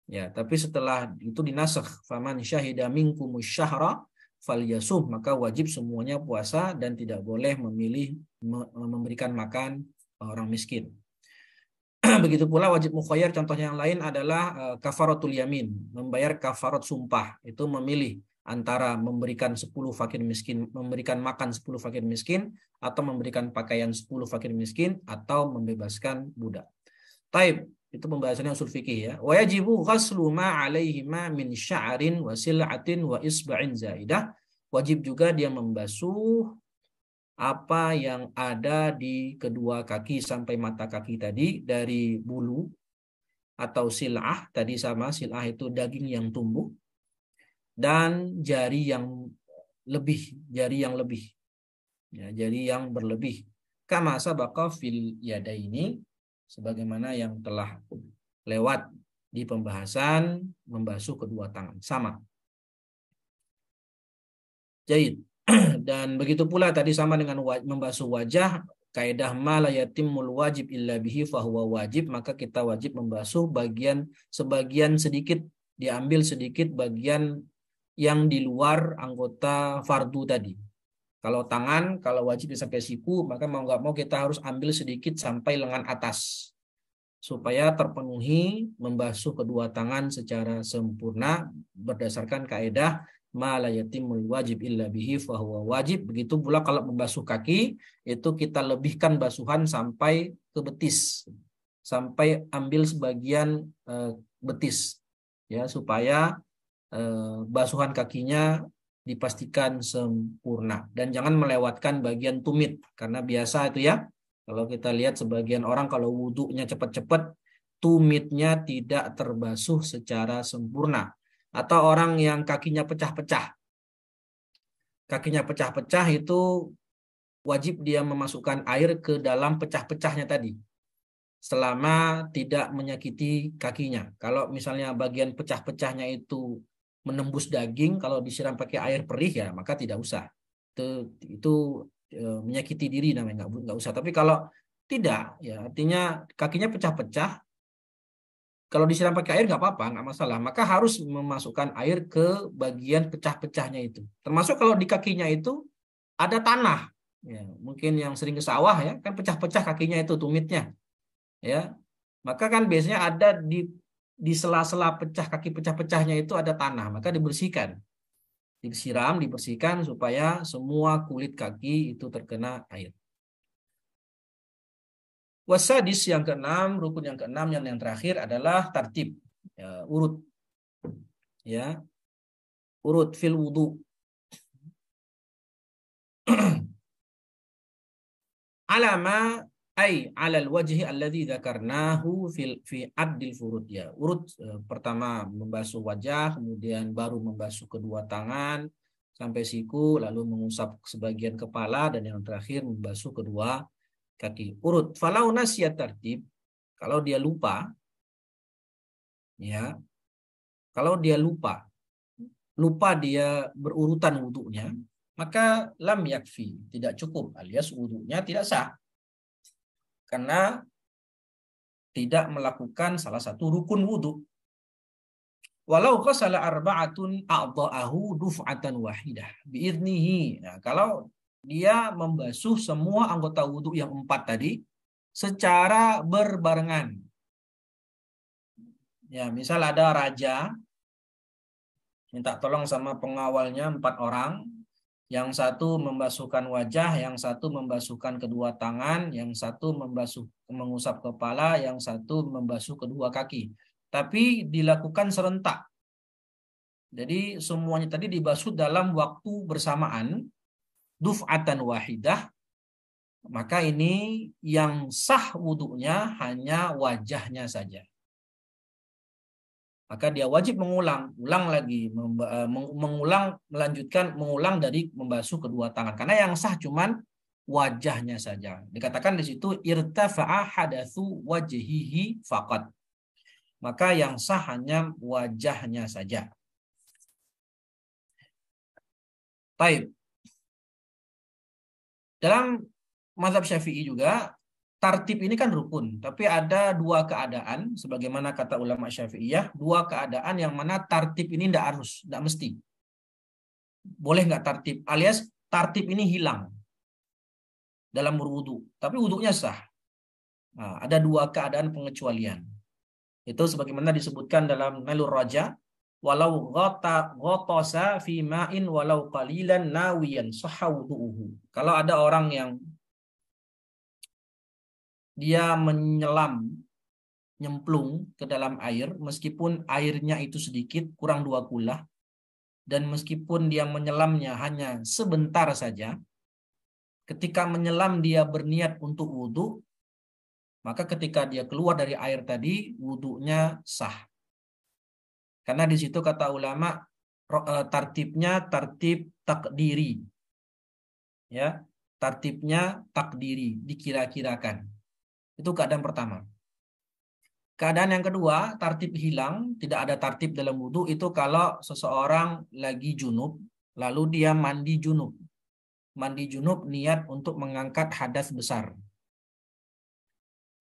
Ya, tapi setelah itu dinasakh, faman syahida minkumus syahra falyasum, maka wajib semuanya puasa dan tidak boleh memilih memberikan makan orang miskin. Begitu pula wajib mukhayyar, contohnya yang lain adalah kafaratul yamin, membayar kafarat sumpah. Itu memilih antara memberikan 10 fakir miskin, memberikan makan 10 fakir miskin, atau memberikan pakaian 10 fakir miskin, atau membebaskan budak. Taib, itu pembahasannya usul fikih ya. Wa yajibu ghaslu ma 'alaihima min sya'rin wa sil'atin wa isba'in zaidah. Wajib juga dia membasuh apa yang ada di kedua kaki sampai mata kaki tadi dari bulu atau sil'ah, tadi sama, sil'ah itu daging yang tumbuh, dan jari yang lebih, ya, jari yang berlebih. Kama sabaqa fil yadaini, sebagaimana yang telah lewat di pembahasan membasuh kedua tangan, sama. Jahit. Dan begitu pula tadi sama dengan membasuh wajah, kaidah ma la yatimul wajib illa bihi fahuwa wajib, maka kita wajib membasuh sebagian sedikit, diambil sedikit bagian yang di luar anggota fardu tadi. Kalau tangan, kalau wajib sampai siku, maka mau nggak mau kita harus ambil sedikit sampai lengan atas, supaya terpenuhi membasuh kedua tangan secara sempurna berdasarkan kaidah ma la yatimul wajib illa bihi fahuwa wajib. Begitu pula kalau membasuh kaki, itu kita lebihkan basuhan sampai ke betis, sampai ambil sebagian betis, ya, supaya basuhan kakinya dipastikan sempurna, dan jangan melewatkan bagian tumit, karena biasa itu ya, kalau kita lihat sebagian orang kalau wudhunya cepat-cepat, tumitnya tidak terbasuh secara sempurna. Atau orang yang kakinya pecah-pecah. Kakinya pecah-pecah itu wajib dia memasukkan air ke dalam pecah-pecahnya tadi, selama tidak menyakiti kakinya. Kalau misalnya bagian pecah-pecahnya itu menembus daging, kalau disiram pakai air perih ya maka tidak usah. Itu menyakiti diri namanya, nggak usah. Tapi kalau tidak, ya artinya kakinya pecah-pecah, kalau disiram pakai air nggak apa-apa, nggak masalah. Maka harus memasukkan air ke bagian pecah-pecahnya itu. Termasuk kalau di kakinya itu ada tanah, ya, mungkin yang sering ke sawah ya, kan pecah-pecah kakinya itu tumitnya, ya. Maka kan biasanya ada di sela-sela kaki pecah-pecahnya itu ada tanah, maka dibersihkan, disiram, dibersihkan supaya semua kulit kaki itu terkena air. Wasadis yang keenam, rukun yang keenam yang terakhir adalah tartib, ya, urut, ya, urut fil wudu. Alama ay alal wajhi alladhi dzakarnahu fi addil furud, ya. Urut pertama membasuh wajah, kemudian baru membasuh kedua tangan sampai siku, lalu mengusap sebagian kepala, dan yang terakhir membasuh kedua kaki. Urut. Falau nasiyat tartib, kalau dia lupa, ya, kalau dia lupa dia berurutan wudunya, maka lam yakfi, tidak cukup, alias wudunya tidak sah, karena tidak melakukan salah satu rukun wudu. Walau qasala arba'atun a'dha'ahu duf'atan wahidah bi'idnihi. Nah, kalau dia membasuh semua anggota wudu yang 4 tadi secara berbarengan. Ya, misal ada raja minta tolong sama pengawalnya 4 orang, yang satu membasuhkan wajah, yang satu membasuhkan kedua tangan, yang satu mengusap kepala, yang satu membasuh kedua kaki. Tapi dilakukan serentak. Jadi semuanya tadi dibasuh dalam waktu bersamaan, duf'atan wahidah, maka ini yang sah wudunya hanya wajahnya saja. Maka dia wajib mengulang lagi, mengulang dari membasuh kedua tangan. Karena yang sah cuman wajahnya saja. Dikatakan di situ irtafa'a hadatsu wajhihi faqat. Maka yang sah hanya wajahnya saja. Baik. Dalam mazhab Syafi'i juga tartib ini kan rukun, tapi ada 2 keadaan sebagaimana kata ulama Syafi'iyah, 2 keadaan yang mana tartib ini tidak mesti. Boleh nggak tartib? Alias tartib ini hilang dalam berwudu, tapi wudunya sah. Nah, ada 2 keadaan pengecualian. Itu sebagaimana disebutkan dalam Nailur Raja, walau ghatasa fi ma'in walau qalilan nawiyan sahha wudu'uhu. Kalau ada orang yang dia nyemplung ke dalam air, meskipun airnya itu sedikit, kurang 2 kula, dan meskipun dia menyelamnya hanya sebentar saja, ketika menyelam dia berniat untuk wudu, maka ketika dia keluar dari air tadi, wudunya sah. Karena di situ kata ulama, tartibnya tartib takdiri. Ya, tartibnya takdiri, dikira-kirakan. Itu keadaan pertama. Keadaan yang kedua, tartib hilang, tidak ada tartib dalam wudu itu kalau seseorang lagi junub, lalu dia mandi junub. Mandi junub niat untuk mengangkat hadas besar.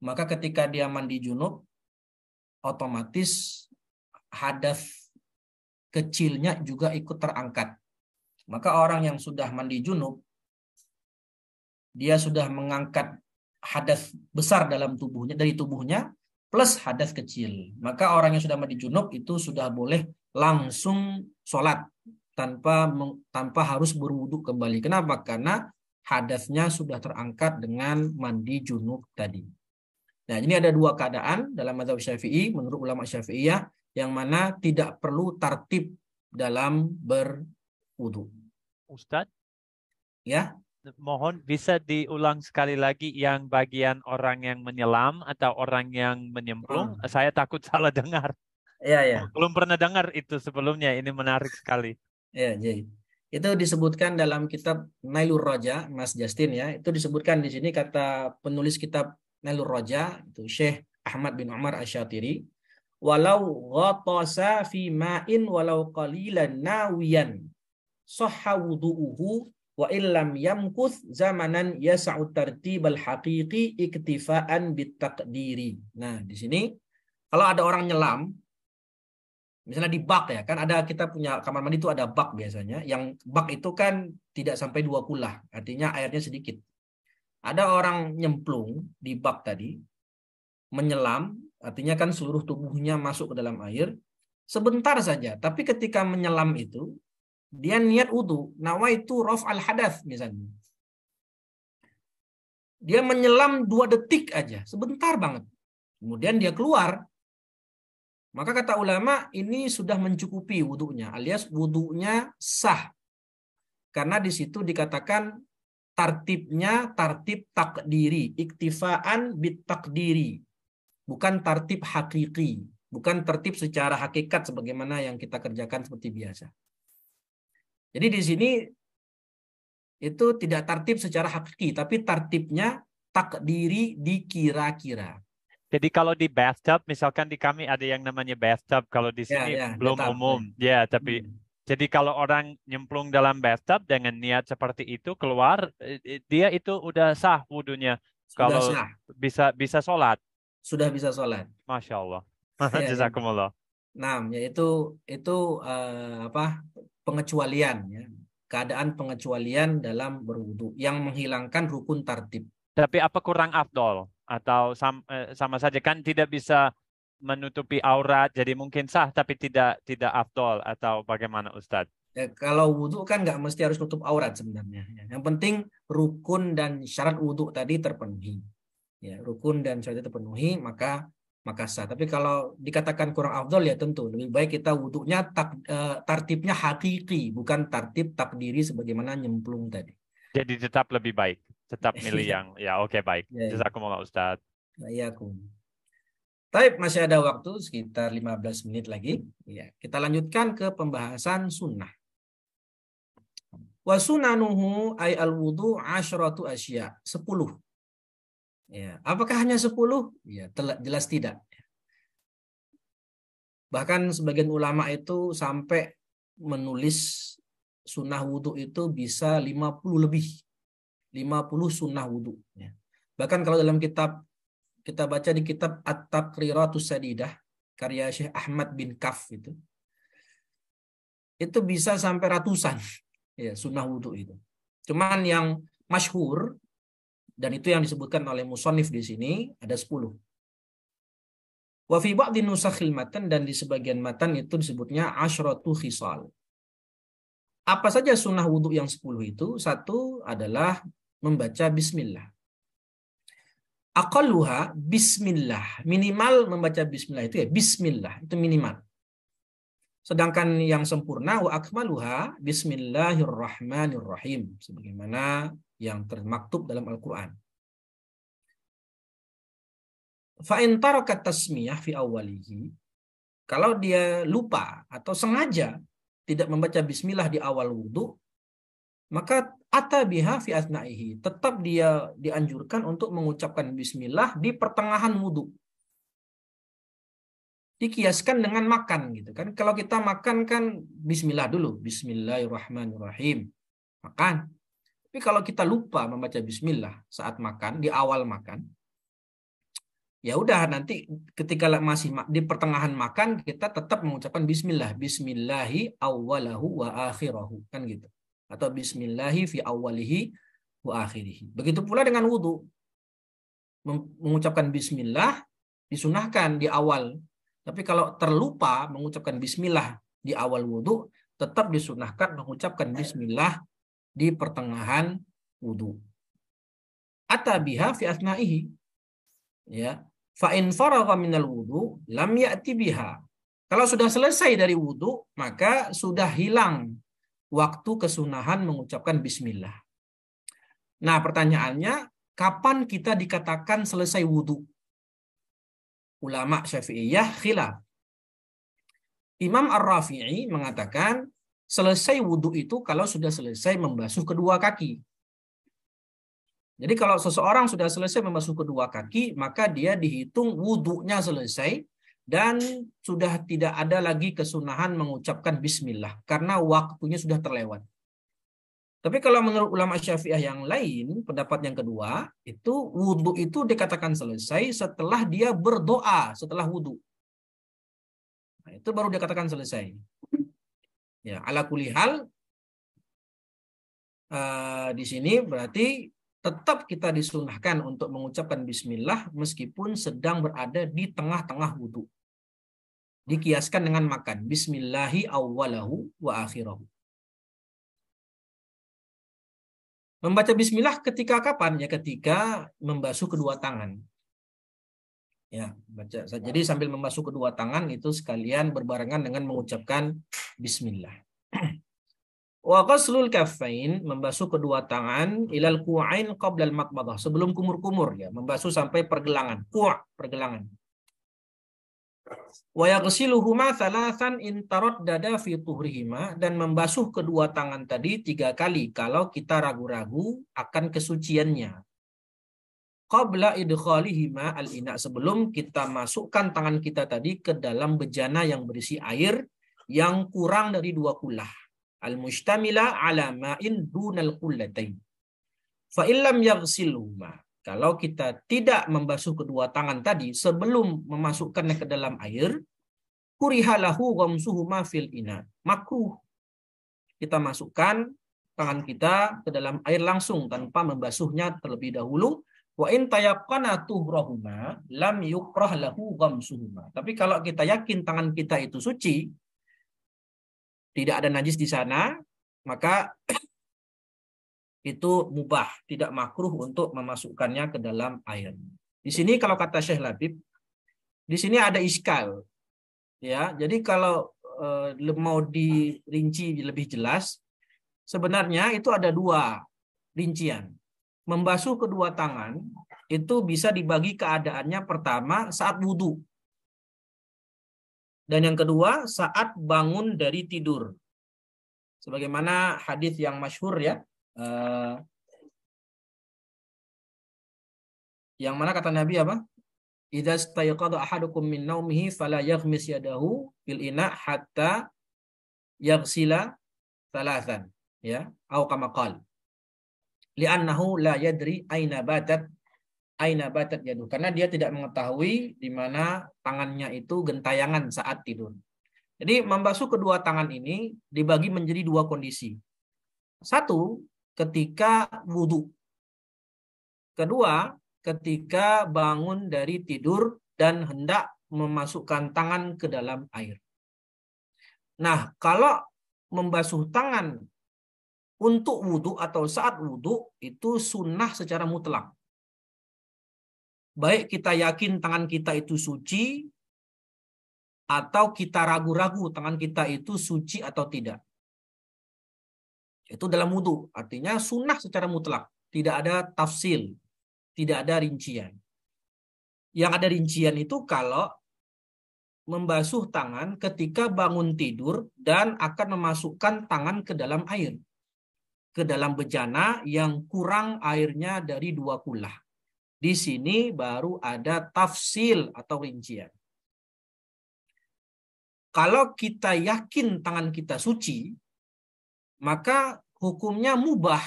Maka ketika dia mandi junub, otomatis hadas kecilnya juga ikut terangkat. Maka orang yang sudah mandi junub, dia sudah mengangkat hadas besar dalam tubuhnya, dari tubuhnya, plus hadas kecil. Maka orang yang sudah mandi junub itu sudah boleh langsung sholat tanpa harus berwudu kembali. Kenapa? Karena hadasnya sudah terangkat dengan mandi junub tadi. Nah, ini ada dua keadaan dalam mazhab Syafi'i menurut ulama Syafi'iyah yang mana tidak perlu tartib dalam berwudu. Ustadz, Ya. mohon bisa diulang sekali lagi yang bagian orang yang menyelam atau orang yang menyemplung. Saya takut salah dengar. Ya. Belum pernah dengar itu sebelumnya. Ini menarik sekali. Ya, jadi itu disebutkan dalam kitab Nailur Raja, Mas Justin ya. Itu disebutkan di sini kata penulis kitab Nailur Raja itu Syekh Ahmad bin Umar Asy-Syatiri, walau ghatasa fi ma'in walau qalilan nawiyan sahha wudu'uhu wa illam yamkuth zamanan yas'u tartibal haqiqi iktifaan bitaqdiri. Nah, di sini kalau ada orang nyelam misalnya di bak ya, kan ada kita punya kamar mandi itu ada bak biasanya. Yang bak itu kan tidak sampai 2 kulah, artinya airnya sedikit. Ada orang nyemplung di bak tadi, menyelam, artinya kan seluruh tubuhnya masuk ke dalam air, sebentar saja. Tapi ketika menyelam itu, dia niat wudu, nawaitu raf'al hadath misalnya. Dia menyelam 2 detik aja, sebentar banget. Kemudian dia keluar. Maka kata ulama ini sudah mencukupi wudunya, alias wudunya sah. Karena di situ dikatakan tartibnya tartib takdiri, iktifaan bit takdiri. Bukan tartib hakiki, bukan tertib secara hakikat sebagaimana yang kita kerjakan seperti biasa. Jadi di sini itu tidak tartib secara hakiki, tapi tartibnya takdiri dikira-kira. Jadi kalau di bathtub, misalkan di kami ada yang namanya bathtub, kalau di sini belum bathtub, umum. Ya, tapi jadi kalau orang nyemplung dalam bathtub dengan niat seperti itu keluar, dia itu udah sah wudunya. Sudah Kalau sah. bisa sholat. Sudah bisa sholat. Masya Allah. Ya, Jazakumullah. Nah, yaitu pengecualian ya. Keadaan pengecualian dalam berwudu yang menghilangkan rukun tartib. Tapi apa kurang afdol? Atau sama saja kan tidak bisa menutupi aurat, jadi mungkin sah tapi tidak afdol, atau bagaimana Ustadz? Ya, kalau wudu kan nggak mesti harus nutup aurat sebenarnya. Yang penting rukun dan syarat wudu tadi terpenuhi. Ya, rukun dan syarat terpenuhi maka sah. Tapi kalau dikatakan kurang afdol ya tentu lebih baik kita wudunya tartibnya hakiki, bukan tartib takdiri sebagaimana nyemplung tadi. Jadi tetap lebih baik, tetap milih yang ya oke, baik. Jazakumullah Ustadz. Ya, Baik, masih ada waktu sekitar 15 menit lagi. Ya, kita lanjutkan ke pembahasan sunnah. Wa sunanuhu ay al-wudu 'asyratu asya, 10. Ya, apakah hanya 10? Ya, jelas tidak. Bahkan sebagian ulama itu sampai menulis sunnah wudu itu bisa 50 lebih. 50 sunnah wudu. Ya. Bahkan kalau dalam kitab, kita baca di kitab At-Taqriratus Sadidah, karya Syekh Ahmad bin Kaf itu bisa sampai ratusan ya sunnah wudu itu. Cuman yang masyhur, dan itu yang disebutkan oleh musannif di sini, ada 10. Wa fi ba'dhi nusakhil matan, dan di sebagian matan itu disebutnya asyratu khisal. Apa saja sunnah wudu yang 10 itu? Satu adalah membaca bismillah. Aqalluha bismillah. Minimal membaca bismillah itu ya bismillah, itu minimal. Sedangkan yang sempurna wa akmaluha bismillahirrahmanirrahim, sebagaimana yang termaktub dalam Al-Qur'an. Fa in taraka tasmiyah fi awwalihi, kalau dia lupa atau sengaja tidak membaca bismillah di awal wudu, maka atabiha fi asna'ihi, tetap dia dianjurkan untuk mengucapkan bismillah di pertengahan wudu. Dikiaskan dengan makan gitu kan. Kalau kita makan kan bismillah dulu, bismillahirrahmanirrahim. Makan. Tapi kalau kita lupa membaca bismillah saat makan, di awal makan, ya udah nanti ketika masih di pertengahan makan kita tetap mengucapkan bismillah, bismillahi awwalahu wa akhirahu kan gitu. Atau bismillahi fi awwalihi wa akhirihi. Begitu pula dengan wudu. Mengucapkan bismillah disunahkan di awal. Tapi kalau terlupa mengucapkan bismillah di awal wudu, tetap disunahkan mengucapkan bismillah di pertengahan wudu. Atabiha fi asna'ihi. Ya. Fa in faragha minal wudu lam ya'ti biha. Kalau sudah selesai dari wudu, maka sudah hilang waktu kesunahan mengucapkan bismillah. Nah, pertanyaannya, kapan kita dikatakan selesai wudu? Ulama Syafi'iyah khilaf. Imam Ar-Rafi'i mengatakan selesai wudu itu kalau sudah selesai membasuh kedua kaki. Jadi kalau seseorang sudah selesai membasuh kedua kaki, maka dia dihitung wudunya selesai dan sudah tidak ada lagi kesunahan mengucapkan bismillah karena waktunya sudah terlewat. Tapi kalau menurut ulama Syafi'iyah yang lain, pendapat yang kedua, itu wudu itu dikatakan selesai setelah dia berdoa setelah wudu. Nah, itu baru dikatakan selesai. Ya, ala kulli hal di sini berarti tetap kita disunahkan untuk mengucapkan bismillah meskipun sedang berada di tengah-tengah wudu. Dikiaskan dengan makan. Bismillahi awwalahu wa akhirahu. Membaca bismillah ketika kapan? Ya ketika membasuh kedua tangan. Ya, baca. Jadi sambil membasuh kedua tangan itu sekalian berbarengan dengan mengucapkan bismillah. Wa ghaslul kaffain, membasuh kedua tangan, ilal ku'ain qabla al-madmadah, sebelum kumur-kumur ya, membasuh sampai pergelangan, pergelangan. Wa yaghsiluhuma thalathan in taraddada fi tuhrihima, dan membasuh kedua tangan tadi 3 kali kalau kita ragu-ragu akan kesuciannya. Qabla idkhalihima al-ina, sebelum kita masukkan tangan kita tadi ke dalam bejana yang berisi air yang kurang dari 2 kullah. Al-mustamila ala ma'in dunal qullatain. Fa illam yaghsilhuma, kalau kita tidak membasuh kedua tangan tadi sebelum memasukkannya ke dalam air, kurihalahu ghamsuhuma fil ina. Makruh kita masukkan tangan kita ke dalam air langsung tanpa membasuhnya terlebih dahulu. Wa in tayaqqana tuhrahuma lam yukrah lahu ghamsuhuma. Tapi kalau kita yakin tangan kita itu suci, tidak ada najis di sana, maka itu mubah, tidak makruh untuk memasukkannya ke dalam air. Di sini kalau kata Syekh Labib, di sini ada iskal. Ya, jadi kalau mau dirinci lebih jelas, sebenarnya itu ada 2 rincian. Membasuh kedua tangan itu bisa dibagi keadaannya, pertama saat wudhu. Dan yang kedua, saat bangun dari tidur. Sebagaimana hadis yang masyhur ya. Yang mana kata Nabi apa? Idza stayqadha ahadukum min naumihi fala yaghmis yadahu fil ina hatta yaghsila thalathan. Ya, au kama qala. Li'annahu la yadri aina batat yadu, karena dia tidak mengetahui di mana tangannya itu gentayangan saat tidur. Jadi membasuh kedua tangan ini dibagi menjadi 2 kondisi. 1, ketika wudhu. Kedua, ketika bangun dari tidur dan hendak memasukkan tangan ke dalam air. Nah, kalau membasuh tangan untuk wudhu atau saat wudhu itu sunnah secara mutlak. Baik kita yakin tangan kita itu suci, atau kita ragu-ragu tangan kita itu suci atau tidak. Itu dalam wudhu. Artinya sunnah secara mutlak. Tidak ada tafsil. Tidak ada rincian. Yang ada rincian itu kalau membasuh tangan ketika bangun tidur dan akan memasukkan tangan ke dalam air, ke dalam bejana yang kurang airnya dari 2 kulah. Di sini baru ada tafsil atau rincian. Kalau kita yakin tangan kita suci, maka hukumnya mubah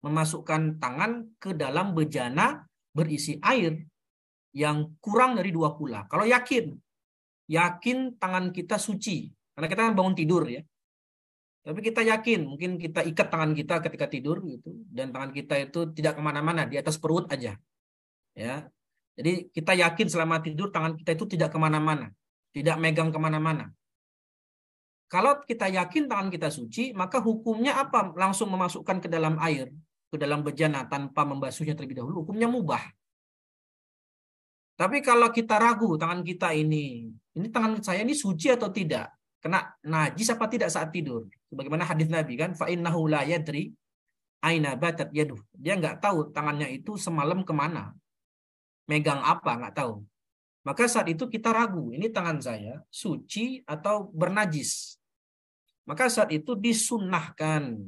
memasukkan tangan ke dalam bejana berisi air yang kurang dari 2 kula. Kalau yakin tangan kita suci, karena kita kan bangun tidur ya. Tapi kita yakin, mungkin kita ikat tangan kita ketika tidur gitu, dan tangan kita itu tidak kemana-mana, di atas perut aja, ya. Jadi kita yakin selama tidur tangan kita itu tidak kemana-mana, tidak megang kemana-mana. Kalau kita yakin tangan kita suci, maka hukumnya apa? Langsung memasukkan ke dalam air, ke dalam bejana tanpa membasuhnya terlebih dahulu, hukumnya mubah. Tapi kalau kita ragu tangan kita ini tangan saya ini suci atau tidak, kena najis apa tidak saat tidur, sebagaimana hadis Nabi kan, fa innahu la yadri aina batat yaduh, dia nggak tahu tangannya itu semalam kemana, megang apa nggak tahu. Maka saat itu kita ragu, ini tangan saya suci atau bernajis. Maka saat itu disunnahkan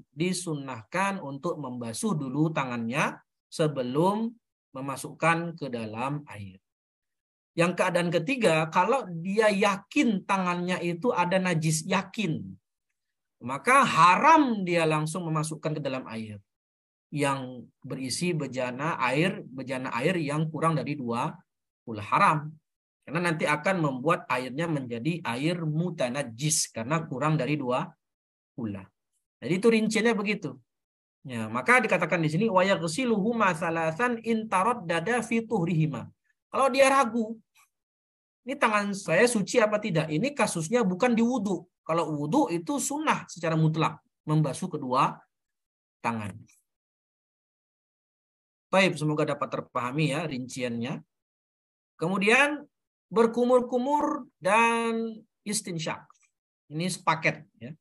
untuk membasuh dulu tangannya sebelum memasukkan ke dalam air. Yang keadaan ketiga, kalau dia yakin tangannya itu ada najis, yakin, maka haram dia langsung memasukkan ke dalam air yang berisi bejana air yang kurang dari 2 kula, haram. Karena nanti akan membuat airnya menjadi air mutanajis karena kurang dari 2 kula. Jadi itu rinciannya begitu. Ya, maka dikatakan di sini wa yaghsiluhuma salasan in taraddada fi tuhrihima. Kalau dia ragu, ini tangan saya suci apa tidak? Ini kasusnya bukan di wudhu. Kalau wudhu itu sunnah secara mutlak membasuh kedua tangan. Baik, semoga dapat terpahami ya rinciannya. Kemudian berkumur-kumur dan istinsyak. Ini sepaket ya.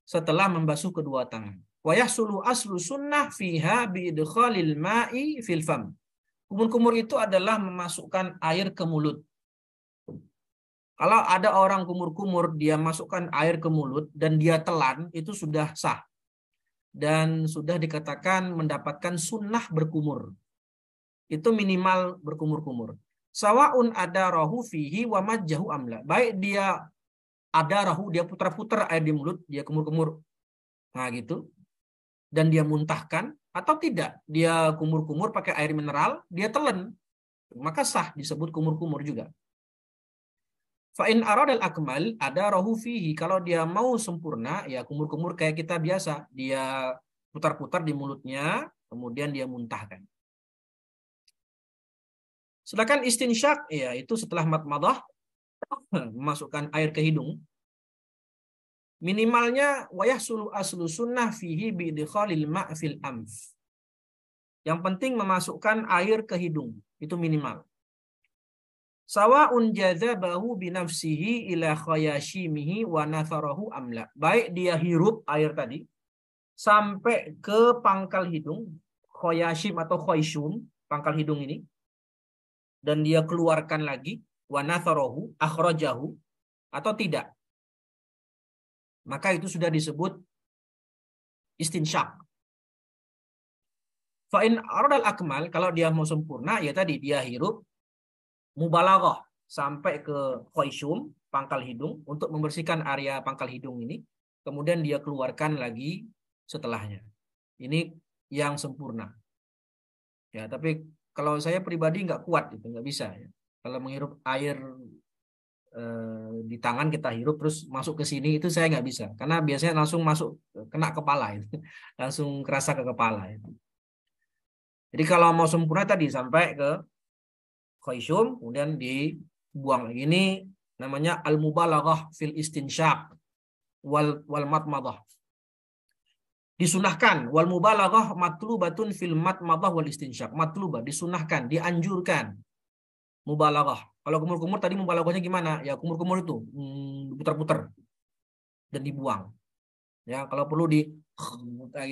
Setelah membasuh kedua tangan. Wa yahsulu aslu sunnah fiha bi idkhalil ma'i fil fam. Kumur-kumur itu adalah memasukkan air ke mulut. Kalau ada orang kumur-kumur, dia masukkan air ke mulut dan dia telan, itu sudah sah. Dan sudah dikatakan mendapatkan sunnah berkumur. Itu minimal berkumur-kumur. Sawa'un ada rahu fihi wa majjahu amla. Baik dia ada rahu, dia putar-putar air di mulut, dia kumur-kumur. Nah gitu. Dan dia muntahkan, atau tidak. Dia kumur-kumur pakai air mineral, dia telan. Maka sah disebut kumur-kumur juga. Fa'in aradal akmal ada rahu fihi. Kalau dia mau sempurna, ya kumur-kumur kayak kita biasa. Dia putar-putar di mulutnya, kemudian dia muntahkan. Sedangkan istinsyak, ya itu setelah matmadah, memasukkan air ke hidung. Minimalnya wayahsulu aslu sunnah fihi bi'idkhalil ma'fil amf. Yang penting memasukkan air ke hidung. Itu minimal. Sawa'un jazabahu binafsihi ila khayashimihi wa natharahu amla. Baik dia hirup air tadi sampai ke pangkal hidung, khayashim atau khayshum, pangkal hidung ini, dan dia keluarkan lagi, wa natharahu, akhrajahu, atau tidak. Maka itu sudah disebut istinsyak. Fa'in aradal akmal, kalau dia mau sempurna, ya tadi dia hirup, mubalaghah sampai ke khayshum, pangkal hidung, untuk membersihkan area pangkal hidung ini, kemudian dia keluarkan lagi setelahnya. Ini yang sempurna. Ya, tapi kalau saya pribadi nggak kuat, itu nggak bisa. Ya. Kalau menghirup air di tangan kita hirup terus masuk ke sini itu saya nggak bisa, karena biasanya langsung masuk kena kepala itu, langsung kerasa ke kepala itu. Jadi kalau mau sempurna tadi sampai ke khayshum, kemudian dibuang lagi. Ini namanya al-mubalaghah fil istinsyak wal matmadah. Disunahkan wal mubalaghah matlubatun fil matmadah wal istinsyak. Matlubah disunahkan, dianjurkan. Mubalaghah. Kalau kumur-kumur tadi mubalaghahnya gimana? Ya kumur-kumur itu putar-putar dan dibuang. Ya, kalau perlu di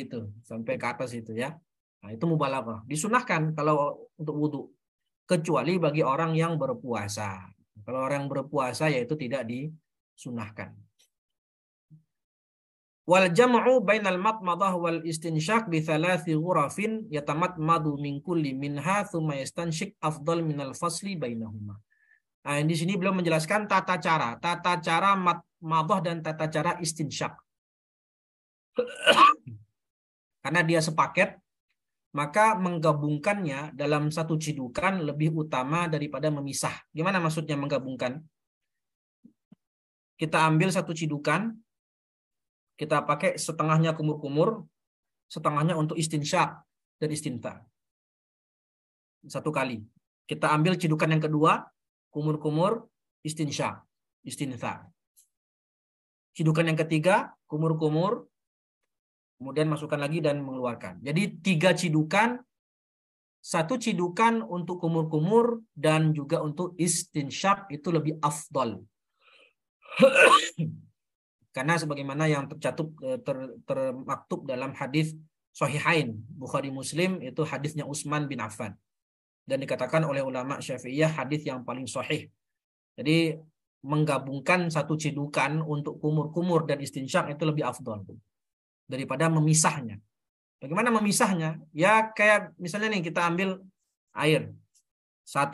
gitu sampai ke atas itu ya. Nah, itu mubalaghah. Disunahkan kalau untuk wudu. kecuali bagi orang yang berpuasa. Kalau orang yang berpuasa yaitu tidak disunahkan. Wal jam'u bainal matmadah wal istinsyaq bi thalathi ghurafin yatamatmadu min kulli minha thumma yastansyik afdal minal fasli bainahuma. Nah, di sini belum menjelaskan tata cara matmadah dan tata cara istinsyaq. Karena dia sepaket, maka menggabungkannya dalam satu cidukan lebih utama daripada memisah. Gimana maksudnya menggabungkan? Kita ambil satu cidukan, kita pakai setengahnya kumur-kumur, setengahnya untuk istinsyak dan istinta. Satu kali. Kita ambil cidukan yang kedua, kumur-kumur, istinsyak, istinta. Cidukan yang ketiga, kumur-kumur, kemudian masukkan lagi dan mengeluarkan. Jadi 3 cidukan, 1 cidukan untuk kumur-kumur dan juga untuk istinsyak itu lebih afdal. Karena sebagaimana yang termaktub dalam hadis Sahihain Bukhari Muslim, itu hadisnya Utsman bin Affan, dan dikatakan oleh ulama Syafi'iyah hadis yang paling sahih. Jadi menggabungkan satu cidukan untuk kumur-kumur dan istinsyak itu lebih afdal daripada memisahnya. Bagaimana memisahnya? Ya kayak misalnya nih, kita ambil air 1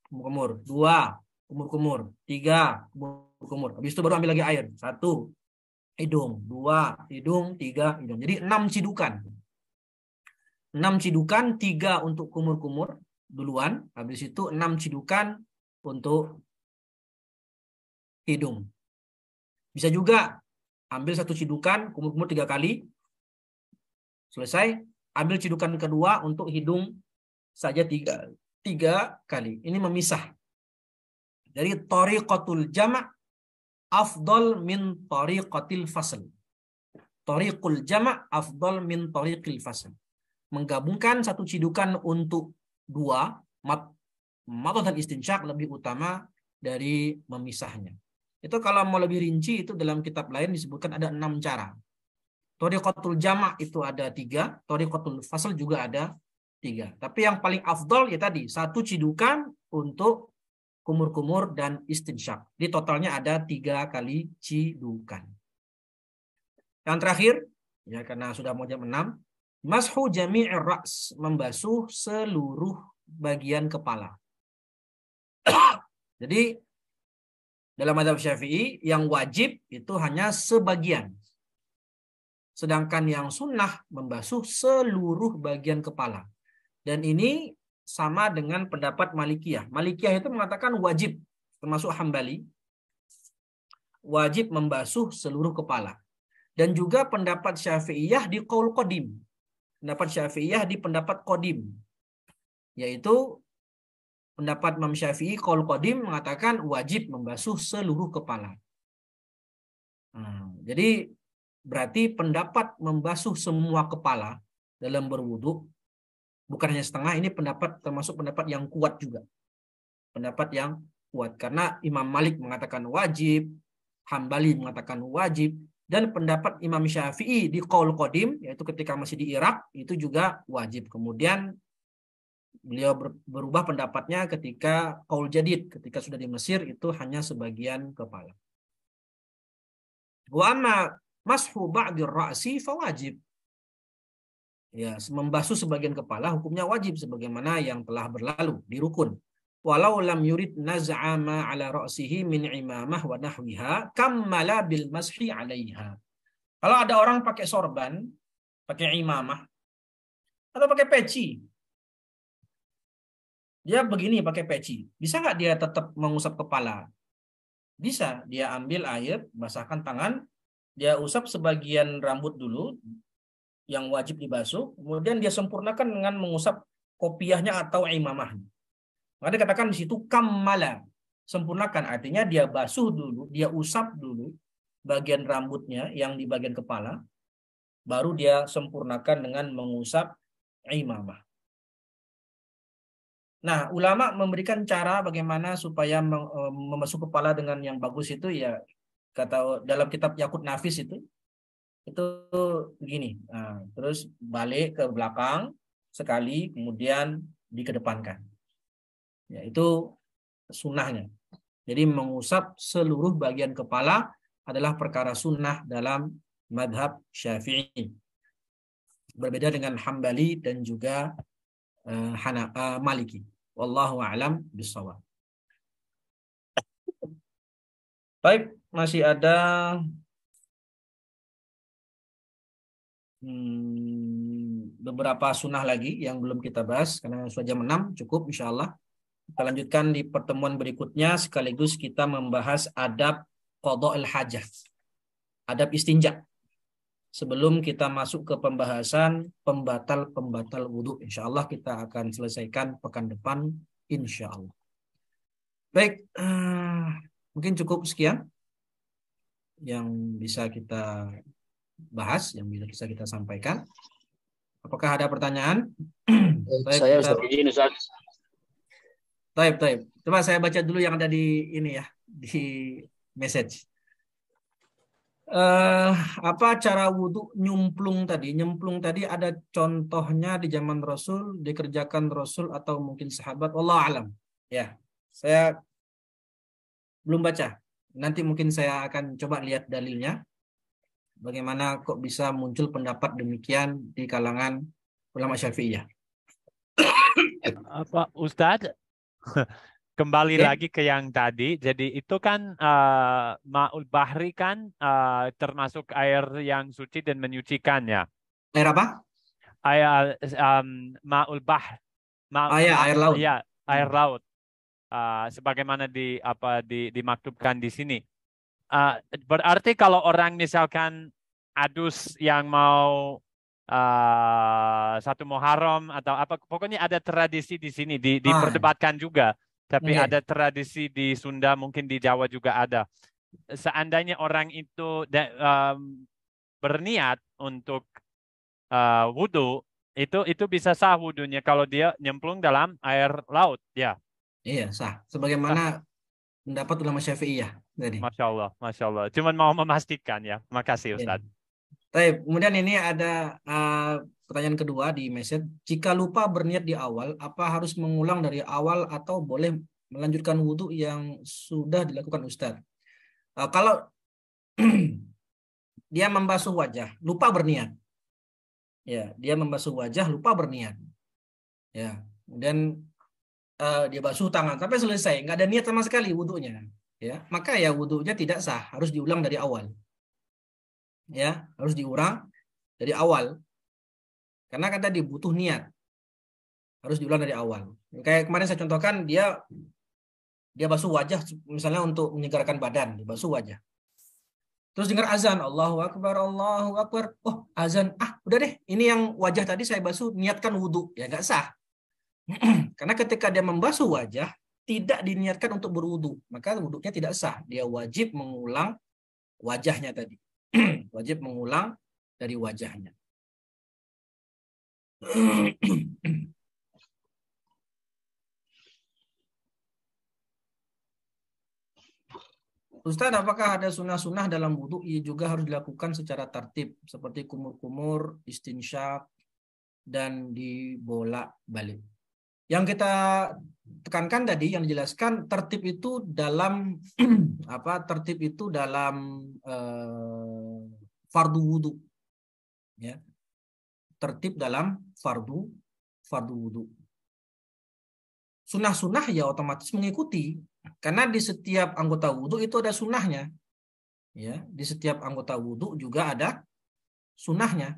kumur-kumur, 2 kumur-kumur, 3 kumur. Habis itu baru ambil lagi air. 1 hidung, 2 hidung, 3 hidung. Jadi 6 cidukan. 6 cidukan, 3 untuk kumur-kumur duluan. Habis itu 6 cidukan untuk hidung. Bisa juga ambil 1 cidukan, kumur-kumur 3 kali. Selesai. Ambil cidukan kedua untuk hidung saja 3 kali. Ini memisah. Jadi thariqatul jama' afdal min tariqatil fasl. Tariqul jama' afdal min tariqil fasl. Menggabungkan satu cidukan untuk 2, matmadah dan istinsyak lebih utama dari memisahnya. Itu kalau mau lebih rinci, itu dalam kitab lain disebutkan ada 6 cara. Tariqatul jama' itu ada 3, tariqatul fasl juga ada 3. Tapi yang paling afdal ya tadi, 1 cidukan untuk kumur-kumur dan istinsyak. Di totalnya ada 3 kali cidukan. Yang terakhir, ya karena sudah mau jam 6, mashu jami'ir ra's, membasuh seluruh bagian kepala. Jadi dalam mazhab Syafi'i yang wajib itu hanya sebagian. Sedangkan yang sunnah membasuh seluruh bagian kepala. Dan ini sama dengan pendapat Malikiyah. Malikiyah itu mengatakan wajib, termasuk Hambali, wajib membasuh seluruh kepala. Dan juga pendapat Syafi'iyah di qaul qadim. Pendapat Syafi'iyah di pendapat qadim. Yaitu pendapat Imam Syafi'i qaul qadim mengatakan wajib membasuh seluruh kepala. Jadi berarti pendapat membasuh semua kepala dalam berwudu bukan hanya setengah, ini pendapat termasuk pendapat yang kuat juga. Pendapat yang kuat. Karena Imam Malik mengatakan wajib, Hambali mengatakan wajib, dan pendapat Imam Syafi'i di qaul qadim, yaitu ketika masih di Irak, itu juga wajib. Kemudian beliau berubah pendapatnya ketika qaul jadid, ketika sudah di Mesir, itu hanya sebagian kepala. Wa amma mashu ba'dir ra'si fawajib. Ya, membasuh sebagian kepala hukumnya wajib sebagaimana yang telah berlalu di rukun. Walau lam yurid naz'a ma 'ala ra'sihi min imamah wa nahwiha kammala bil mashi 'alaiha. Kalau ada orang pakai sorban, pakai imamah atau pakai peci. Dia begini pakai peci. Bisa nggak dia tetap mengusap kepala? Bisa. Dia ambil air, basahkan tangan, dia usap sebagian rambut dulu yang wajib dibasuh, kemudian dia sempurnakan dengan mengusap kopiahnya atau imamahnya. Maka dikatakan di situ kammala, sempurnakan, artinya dia basuh dulu, dia usap dulu bagian rambutnya yang di bagian kepala, baru dia sempurnakan dengan mengusap imamah. Nah, ulama memberikan cara bagaimana supaya membasuh kepala dengan yang bagus itu, ya kata dalam kitab Yaqut Nafis itu begini. Nah, terus balik ke belakang sekali, kemudian dikedepankan. Yaitu sunnahnya. Jadi mengusap seluruh bagian kepala adalah perkara sunnah dalam madhab Syafi'i. Berbeda dengan Hambali dan juga Maliki. Wallahu a'lam bishawab. Baik, masih ada beberapa sunnah lagi yang belum kita bahas karena sudah jam 6, cukup insyaallah. Kita lanjutkan di pertemuan berikutnya sekaligus kita membahas adab qada'il hajah. Adab istinja. Sebelum kita masuk ke pembahasan pembatal-pembatal wudhu. Insyaallah kita akan selesaikan pekan depan insyaallah. Baik, mungkin cukup sekian yang bisa kita bahas, yang bisa kita sampaikan. Apakah ada pertanyaan? Saya Ustaz izin Ustaz. Taib. Coba saya baca dulu yang ada di ini ya, di message. Apa cara wudhu nyemplung tadi ada contohnya di zaman Rasul, dikerjakan Rasul atau mungkin sahabat, wallahu alam. Ya, saya belum baca. Nanti mungkin saya akan coba lihat dalilnya. Bagaimana kok bisa muncul pendapat demikian di kalangan ulama Syafi'iyah. Apa Ustadz? Kembali lagi ke yang tadi. Jadi itu kan ma'ul bahri kan termasuk air yang suci dan menyucikan ya. Air apa? Air ma'ul bahr. Air laut. Ya, air laut. Sebagaimana dimaktubkan di sini. Berarti kalau orang misalkan adus yang mau satu Muharram atau apa, pokoknya ada tradisi di sini diperdebatkan juga, tapi ada tradisi di Sunda, mungkin di Jawa juga ada. Seandainya orang itu berniat untuk wudhu, itu bisa sah wudhunya kalau dia nyemplung dalam air laut, ya. Iya, sah. Sebagaimana pendapat ulama Syafi'iyah tadi. Masya Allah. Cuman mau memastikan ya. Makasih Ustaz. Baik, kemudian ini ada pertanyaan kedua di message. Jika lupa berniat di awal, apa harus mengulang dari awal atau boleh melanjutkan wudhu yang sudah dilakukan Ustadz? Kalau dia membasuh wajah, lupa berniat. Ya, dia membasuh wajah, lupa berniat. Ya, kemudian dia basuh tangan sampai selesai, nggak ada niat sama sekali wudhunya. Ya, maka ya wudhunya tidak sah, harus diulang dari awal. Ya, harus diulang dari awal. Karena kan tadi butuh niat. Harus diulang dari awal. Kayak kemarin saya contohkan, dia basuh wajah misalnya untuk menyegarkan badan, dia basuh wajah. Terus dengar azan, Allahu Akbar, Allahu Akbar. Oh, azan. Udah deh, ini yang wajah tadi saya basuh, niatkan wudhu. Ya nggak sah. Karena ketika dia membasuh wajah, tidak diniatkan untuk berwudhu. Maka wudhunya tidak sah. Dia wajib mengulang wajahnya tadi. Wajib mengulang dari wajahnya. Ustaz, apakah ada sunnah-sunnah dalam wudhu ia juga harus dilakukan secara tertib seperti kumur-kumur, istinsyak, dan dibolak-balik? Yang kita tekankan tadi, yang dijelaskan tertib itu dalam tertib itu dalam fardu wudhu, ya. Tertib dalam fardu wudhu. Sunnah-sunnah ya otomatis mengikuti, karena di setiap anggota wudhu itu ada sunnahnya, ya. Di setiap anggota wudhu juga ada sunnahnya.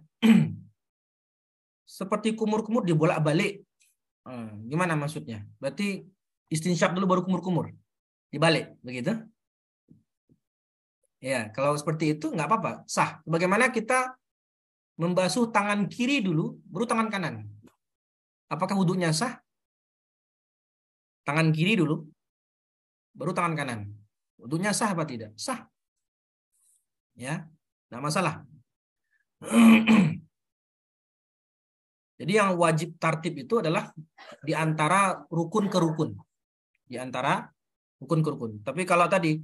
Seperti kumur-kumur dibolak-balik. Gimana maksudnya? Berarti istinsyak dulu baru kumur-kumur, dibalik, begitu? Ya, kalau seperti itu nggak apa-apa, sah. Bagaimana kita membasuh tangan kiri dulu, baru tangan kanan? Apakah wudhunya sah? Tangan kiri dulu, baru tangan kanan. Wudhunya sah apa tidak? Sah. Ya, nggak masalah. Jadi yang wajib tartib itu adalah di antara rukun ke rukun. Di antara rukun ke rukun. Tapi kalau tadi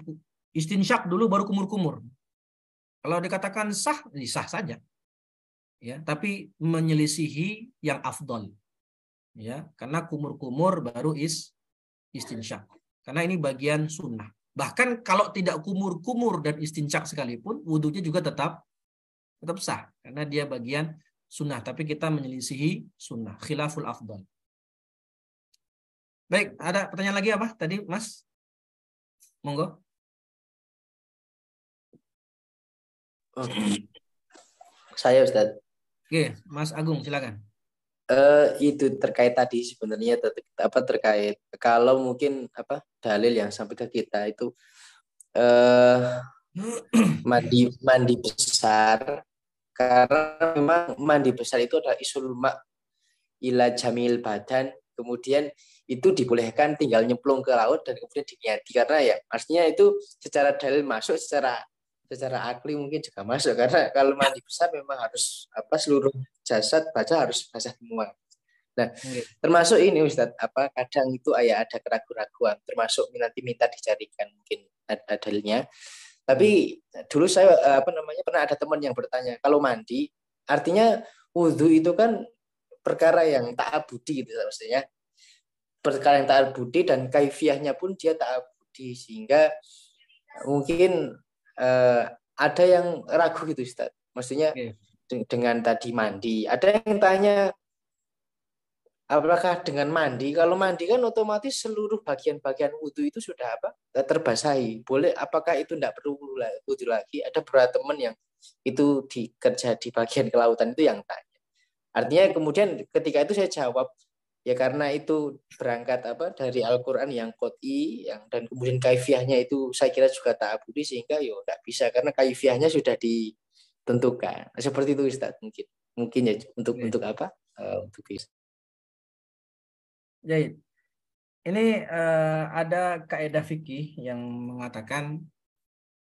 istinsyak dulu baru kumur-kumur. Kalau dikatakan sah, sah saja. Ya, tapi menyelisihi yang afdol. Ya, karena kumur-kumur baru istinsyak. Karena ini bagian sunnah. Bahkan kalau tidak kumur-kumur dan istinsyak sekalipun, wudunya juga tetap sah. Karena dia bagian sunnah. Tapi kita menyelisihi sunnah. Khilaful afdal. Baik, ada pertanyaan lagi apa tadi, Mas? Monggo. Saya Ustaz. Oke, Mas Agung silakan. Itu terkait tadi sebenarnya terkait kalau mungkin dalil yang sampai ke kita itu mandi besar, karena memang mandi besar itu adalah isul ma ila jamil badan, kemudian itu dibolehkan tinggal nyemplung ke laut dan kemudian diniati, karena ya artinya itu secara dalil masuk, secara akli mungkin juga masuk, karena kalau mandi besar memang harus seluruh jasad baca harus basah semua. Nah, termasuk ini Ustadz, kadang itu ada keraguan-keraguan, termasuk nanti minta dicarikan mungkin dalilnya. Tapi dulu saya pernah ada teman yang bertanya, kalau mandi artinya wudhu itu kan perkara yang ta'abudi gitu maksudnya. Perkara yang ta'abudi dan kaifiahnya pun dia ta'abudi, sehingga mungkin ada yang ragu gitu Ustaz. Maksudnya dengan tadi mandi. Ada yang tanya, apakah dengan mandi? Kalau mandi kan otomatis seluruh bagian-bagian wudhu itu sudah terbasahi. Boleh, apakah itu tidak perlu wudhu lagi? Ada beberapa teman yang itu kerja di bagian kelautan itu yang tanya. Artinya kemudian ketika itu saya jawab, ya karena itu berangkat dari Al-Quran yang qot'i, dan kemudian kaifiahnya itu saya kira juga ta'abudi, sehingga ya tidak bisa karena kaifiahnya sudah ditentukan. Seperti itu Ustaz, mungkin ya untuk bisa. Jadi ini ada kaidah fikih yang mengatakan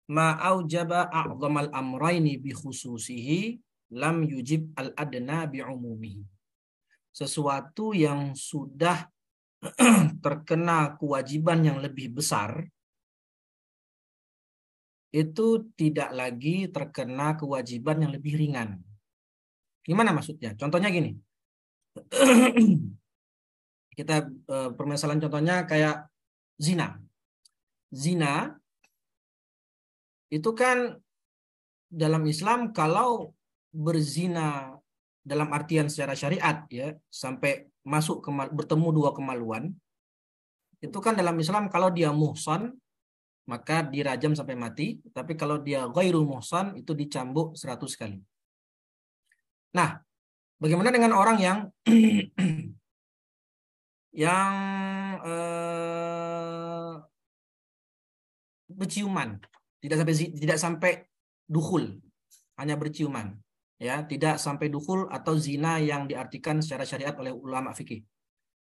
ma'aujaba a'zamal amraini bi khususihi lam yujib al-adna bi umumihi. Sesuatu yang sudah terkena kewajiban yang lebih besar itu tidak lagi terkena kewajiban yang lebih ringan. Gimana maksudnya? Contohnya gini. Kita permasalahan contohnya kayak zina. Zina itu kan dalam Islam kalau berzina dalam artian secara syariat ya sampai masuk bertemu dua kemaluan, itu kan dalam Islam kalau dia muhsan maka dirajam sampai mati, tapi kalau dia ghairul muhsan itu dicambuk 100 kali. Nah, bagaimana dengan orang yang berciuman, tidak sampai dukhul, hanya berciuman, ya, tidak sampai dukhul atau zina yang diartikan secara syariat oleh ulama fikih.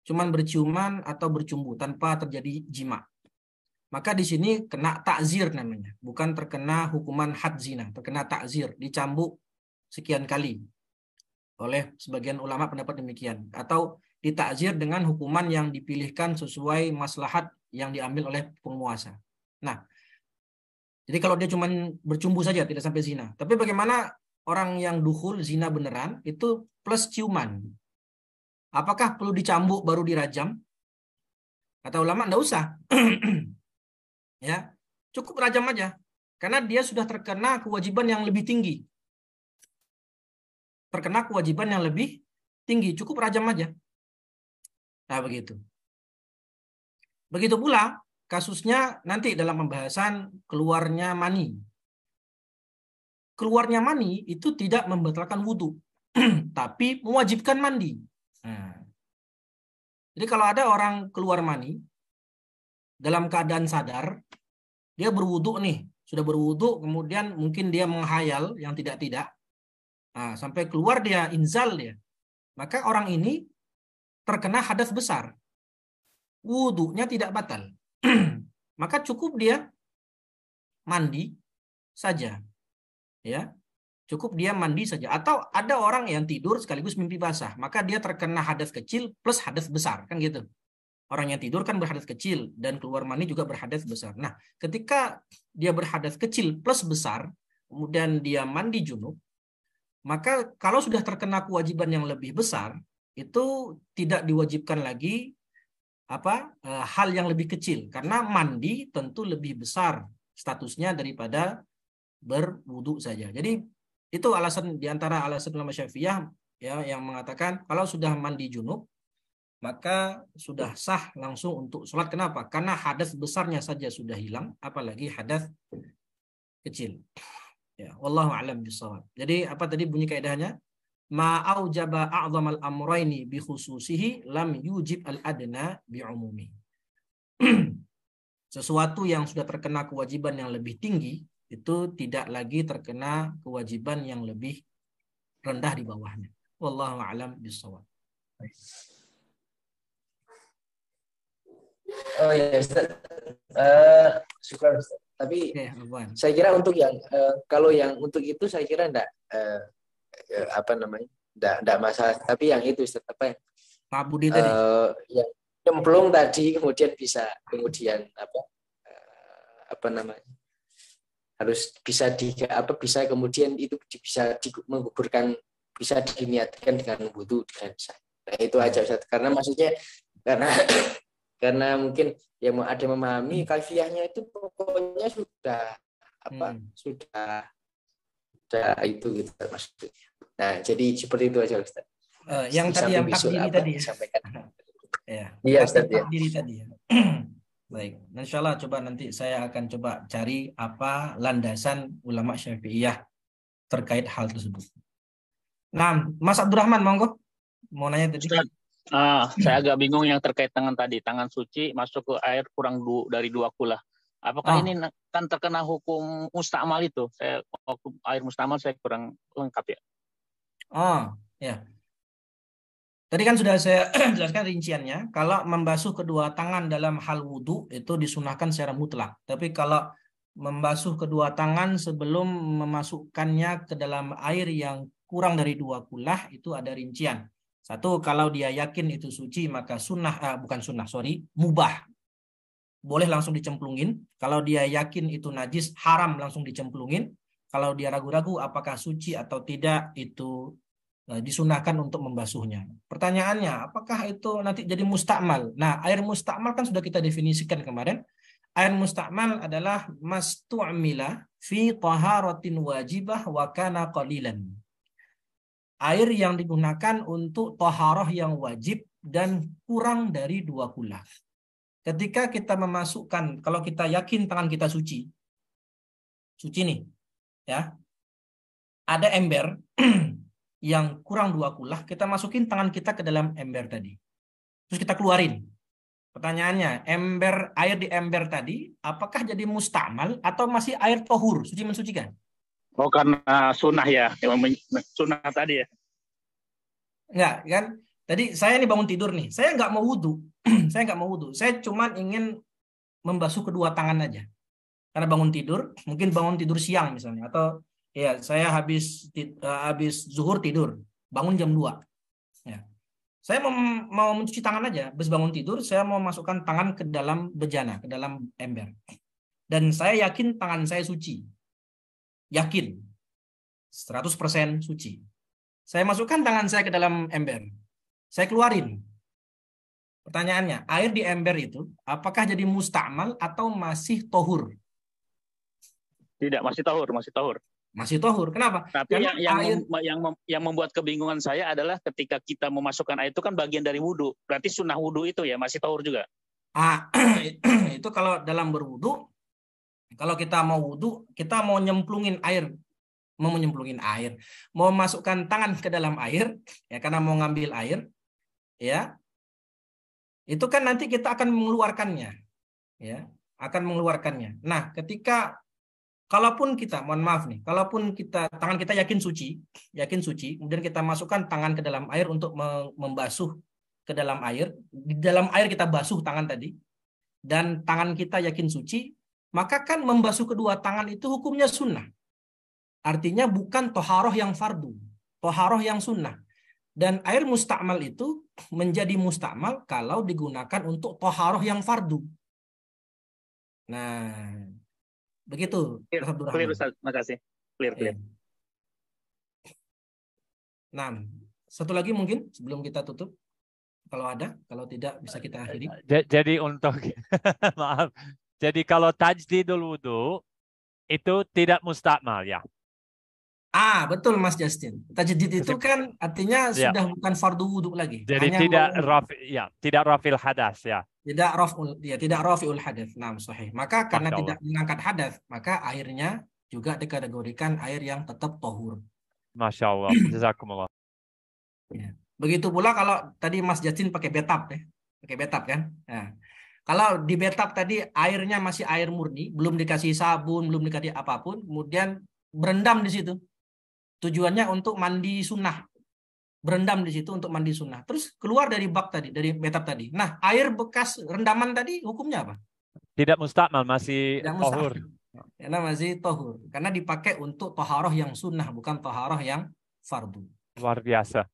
Cuman berciuman atau bercumbu tanpa terjadi jima. Maka di sini kena takzir namanya, bukan terkena hukuman had zina, terkena takzir, dicambuk sekian kali. Oleh sebagian ulama pendapat demikian, atau ditakzir dengan hukuman yang dipilihkan sesuai maslahat yang diambil oleh penguasa. Nah, jadi kalau dia cuma bercumbu saja tidak sampai zina. Tapi bagaimana orang yang dukhul zina beneran itu plus ciuman? Apakah perlu dicambuk baru dirajam? Kata ulama enggak usah. Ya, cukup rajam aja. Karena dia sudah terkena kewajiban yang lebih tinggi. Terkena kewajiban yang lebih tinggi, cukup rajam aja. Nah, begitu. Begitu pula kasusnya nanti dalam pembahasan keluarnya mani. Keluarnya mani itu tidak membatalkan wudhu, tapi mewajibkan mandi. Nah, jadi kalau ada orang keluar mani dalam keadaan sadar, dia berwudhu nih, sudah berwudhu, kemudian mungkin dia menghayal yang tidak-tidak, nah, sampai keluar dia inzal dia, maka orang ini terkena hadas besar, wudhunya tidak batal. Maka cukup dia mandi saja, ya, cukup dia mandi saja. Atau ada orang yang tidur sekaligus mimpi basah, maka dia terkena hadas kecil plus hadas besar, kan gitu. Orang yang tidur kan berhadas kecil dan keluar mani juga berhadas besar. Nah, ketika dia berhadas kecil plus besar, kemudian dia mandi junub, maka kalau sudah terkena kewajiban yang lebih besar, itu tidak diwajibkan lagi hal yang lebih kecil, karena mandi tentu lebih besar statusnya daripada berwudu saja. Jadi itu alasan diantara alasan ulama Syafi'iyah ya yang mengatakan kalau sudah mandi junub maka sudah sah langsung untuk sholat. Kenapa? Karena hadas besarnya saja sudah hilang, apalagi hadas kecil. Ya, wallahu a'lam bishawab. Jadi apa tadi bunyi kaidahnya? Ma aujaba a'zamal amrayni bi khususihi lam yujib al adna bi umumi. Sesuatu yang sudah terkena kewajiban yang lebih tinggi itu tidak lagi terkena kewajiban yang lebih rendah di bawahnya. Wallahu a'lam bishawab. Oh ya Ustaz. Syukur Ustaz. Tapi saya kira untuk yang kalau yang untuk itu saya kira enggak enggak masalah. Tapi yang itu Ustaz, Pak Budi tadi yang nyemplung tadi kemudian bisa harus bisa bisa kemudian itu bisa menggugurkan, bisa diniatkan dengan wudu dan sah. Nah itu aja Ustaz. Karena maksudnya karena mungkin yang ada yang memahami kaifiahnya itu pokoknya sudah sudah itu gitu maksudnya. Nah jadi seperti itu aja Ustaz. Yang tadi yang takdiri tadi disampaikan. Iya Ustaz ya. Takdiri tadi ya. Baik, insyaallah coba nanti saya akan coba cari apa landasan ulama Syafi'iyah terkait hal tersebut. Nah, Mas Abdurrahman monggo mau nanya tadi. Ustaz, saya agak bingung yang terkait tangan tadi, tangan suci masuk ke air kurang dari 2 kula. Apakah ini kan terkena hukum mustakmal itu? Saya waktu air mustakmal saya kurang lengkap ya. Ya. Tadi kan sudah saya jelaskan rinciannya. Kalau membasuh kedua tangan dalam hal wudhu itu disunahkan secara mutlak. Tapi kalau membasuh kedua tangan sebelum memasukkannya ke dalam air yang kurang dari 2 kulah itu ada rincian. Satu, kalau dia yakin itu suci maka mubah. Boleh langsung dicemplungin. Kalau dia yakin itu najis, haram langsung dicemplungin. Kalau dia ragu-ragu apakah suci atau tidak, itu disunahkan untuk membasuhnya. Pertanyaannya, apakah itu nanti jadi mustakmal? Nah, air mustakmal kan sudah kita definisikan kemarin. Air mustakmal adalah mastu'mila fi taharatin wajibah wa kana qalilan. Air yang digunakan untuk taharah yang wajib dan kurang dari 2 kulah. Ketika kita memasukkan, kalau kita yakin tangan kita suci nih, ya, ada ember yang kurang 2 kulah, kita masukin tangan kita ke dalam ember tadi. Terus kita keluarin. Pertanyaannya, air di ember tadi, apakah jadi mustakmal atau masih air tohur, suci mensucikan? Oh, karena sunnah ya, sunnah tadi ya. Enggak, kan? Tadi saya nih bangun tidur nih, saya nggak mau wudhu. Saya nggak mau wudhu, saya cuma ingin membasuh kedua tangan aja. Karena bangun tidur, mungkin bangun tidur siang misalnya, atau ya, saya habis zuhur tidur, bangun jam 2. Ya. Saya mau mencuci tangan aja, habis bangun tidur, saya mau masukkan tangan ke dalam bejana, ke dalam ember. Dan saya yakin tangan saya suci. Yakin. 100% suci. Saya masukkan tangan saya ke dalam ember. Saya keluarin. Pertanyaannya, air di ember itu, apakah jadi mustakmal atau masih tohur? Tidak, masih tohur. Masih tohur. Kenapa? Tapi yang membuat kebingungan saya adalah ketika kita memasukkan air itu kan bagian dari wudhu. Berarti sunnah wudhu itu ya masih tohur juga. Itu kalau dalam berwudhu, kalau kita mau wudhu, kita mau nyemplungin air, mau masukkan tangan ke dalam air, ya karena mau ngambil air, ya, itu kan nanti kita akan mengeluarkannya, ya, akan mengeluarkannya. Nah, kalaupun kita, mohon maaf nih, tangan kita yakin suci, kemudian kita masukkan tangan ke dalam air untuk membasuh ke dalam air, di dalam air kita basuh tangan tadi, dan tangan kita yakin suci, maka kan membasuh kedua tangan itu hukumnya sunnah. Artinya bukan toharoh yang fardu, toharoh yang sunnah. Dan air mustakmal itu menjadi mustakmal kalau digunakan untuk toharoh yang fardu. Nah, begitu. Clear, Ustaz. Makasih. Clear. Nah, satu lagi mungkin sebelum kita tutup. Kalau ada, kalau tidak bisa kita akhiri. Jadi untuk maaf. Jadi kalau tajdidul wudu itu tidak mustakmal ya. Betul Mas Justin. Tajdid itu kan artinya Ya. sudah bukan fardu wudhu lagi. Jadi Hanya tidak rafil hadas ya. tidak rafiul hadath. Nah, sahih. Maka karena Masya tidak mengangkat hadath, maka airnya juga dikategorikan air yang tetap tohur. Masya Allah. Jazakumullah. Ya. Begitu pula kalau tadi Mas Justin pakai bathtub ya. Pakai bathtub kan? Nah, kalau di bathtub tadi airnya masih air murni, belum dikasih sabun, belum dikasih apapun, kemudian berendam di situ. Tujuannya untuk mandi sunnah. Berendam di situ untuk mandi sunnah. Terus keluar dari bak tadi, dari bathtub tadi. Nah, air bekas rendaman tadi hukumnya apa? Tidak mustakmal, masih Tidak tohur. Karena masih tohur. Karena dipakai untuk toharoh yang sunnah, bukan toharoh yang fardu. Luar biasa.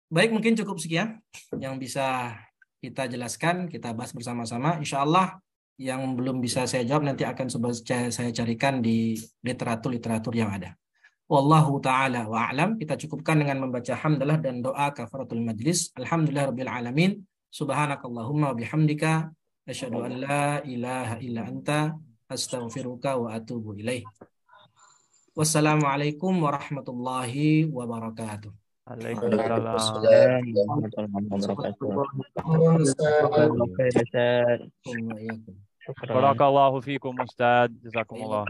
Baik, mungkin cukup sekian yang bisa kita jelaskan, kita bahas bersama-sama. Insya Allah yang belum bisa saya jawab nanti akan saya carikan di literatur yang ada. Wallahu ta'ala wa'alam. Kita cukupkan dengan membaca hamdalah dan doa kafaratul majlis. Alhamdulillah rabbil alamin. Subhanakallahumma wa bihamdika. Asyhadu an la ilaha illa anta. Astaghfiruka wa atubu ilaih. Wassalamualaikum warahmatullahi wabarakatuh. Waalaikumsalam. Barakallahu fikum Ustaz. Jazakumullah.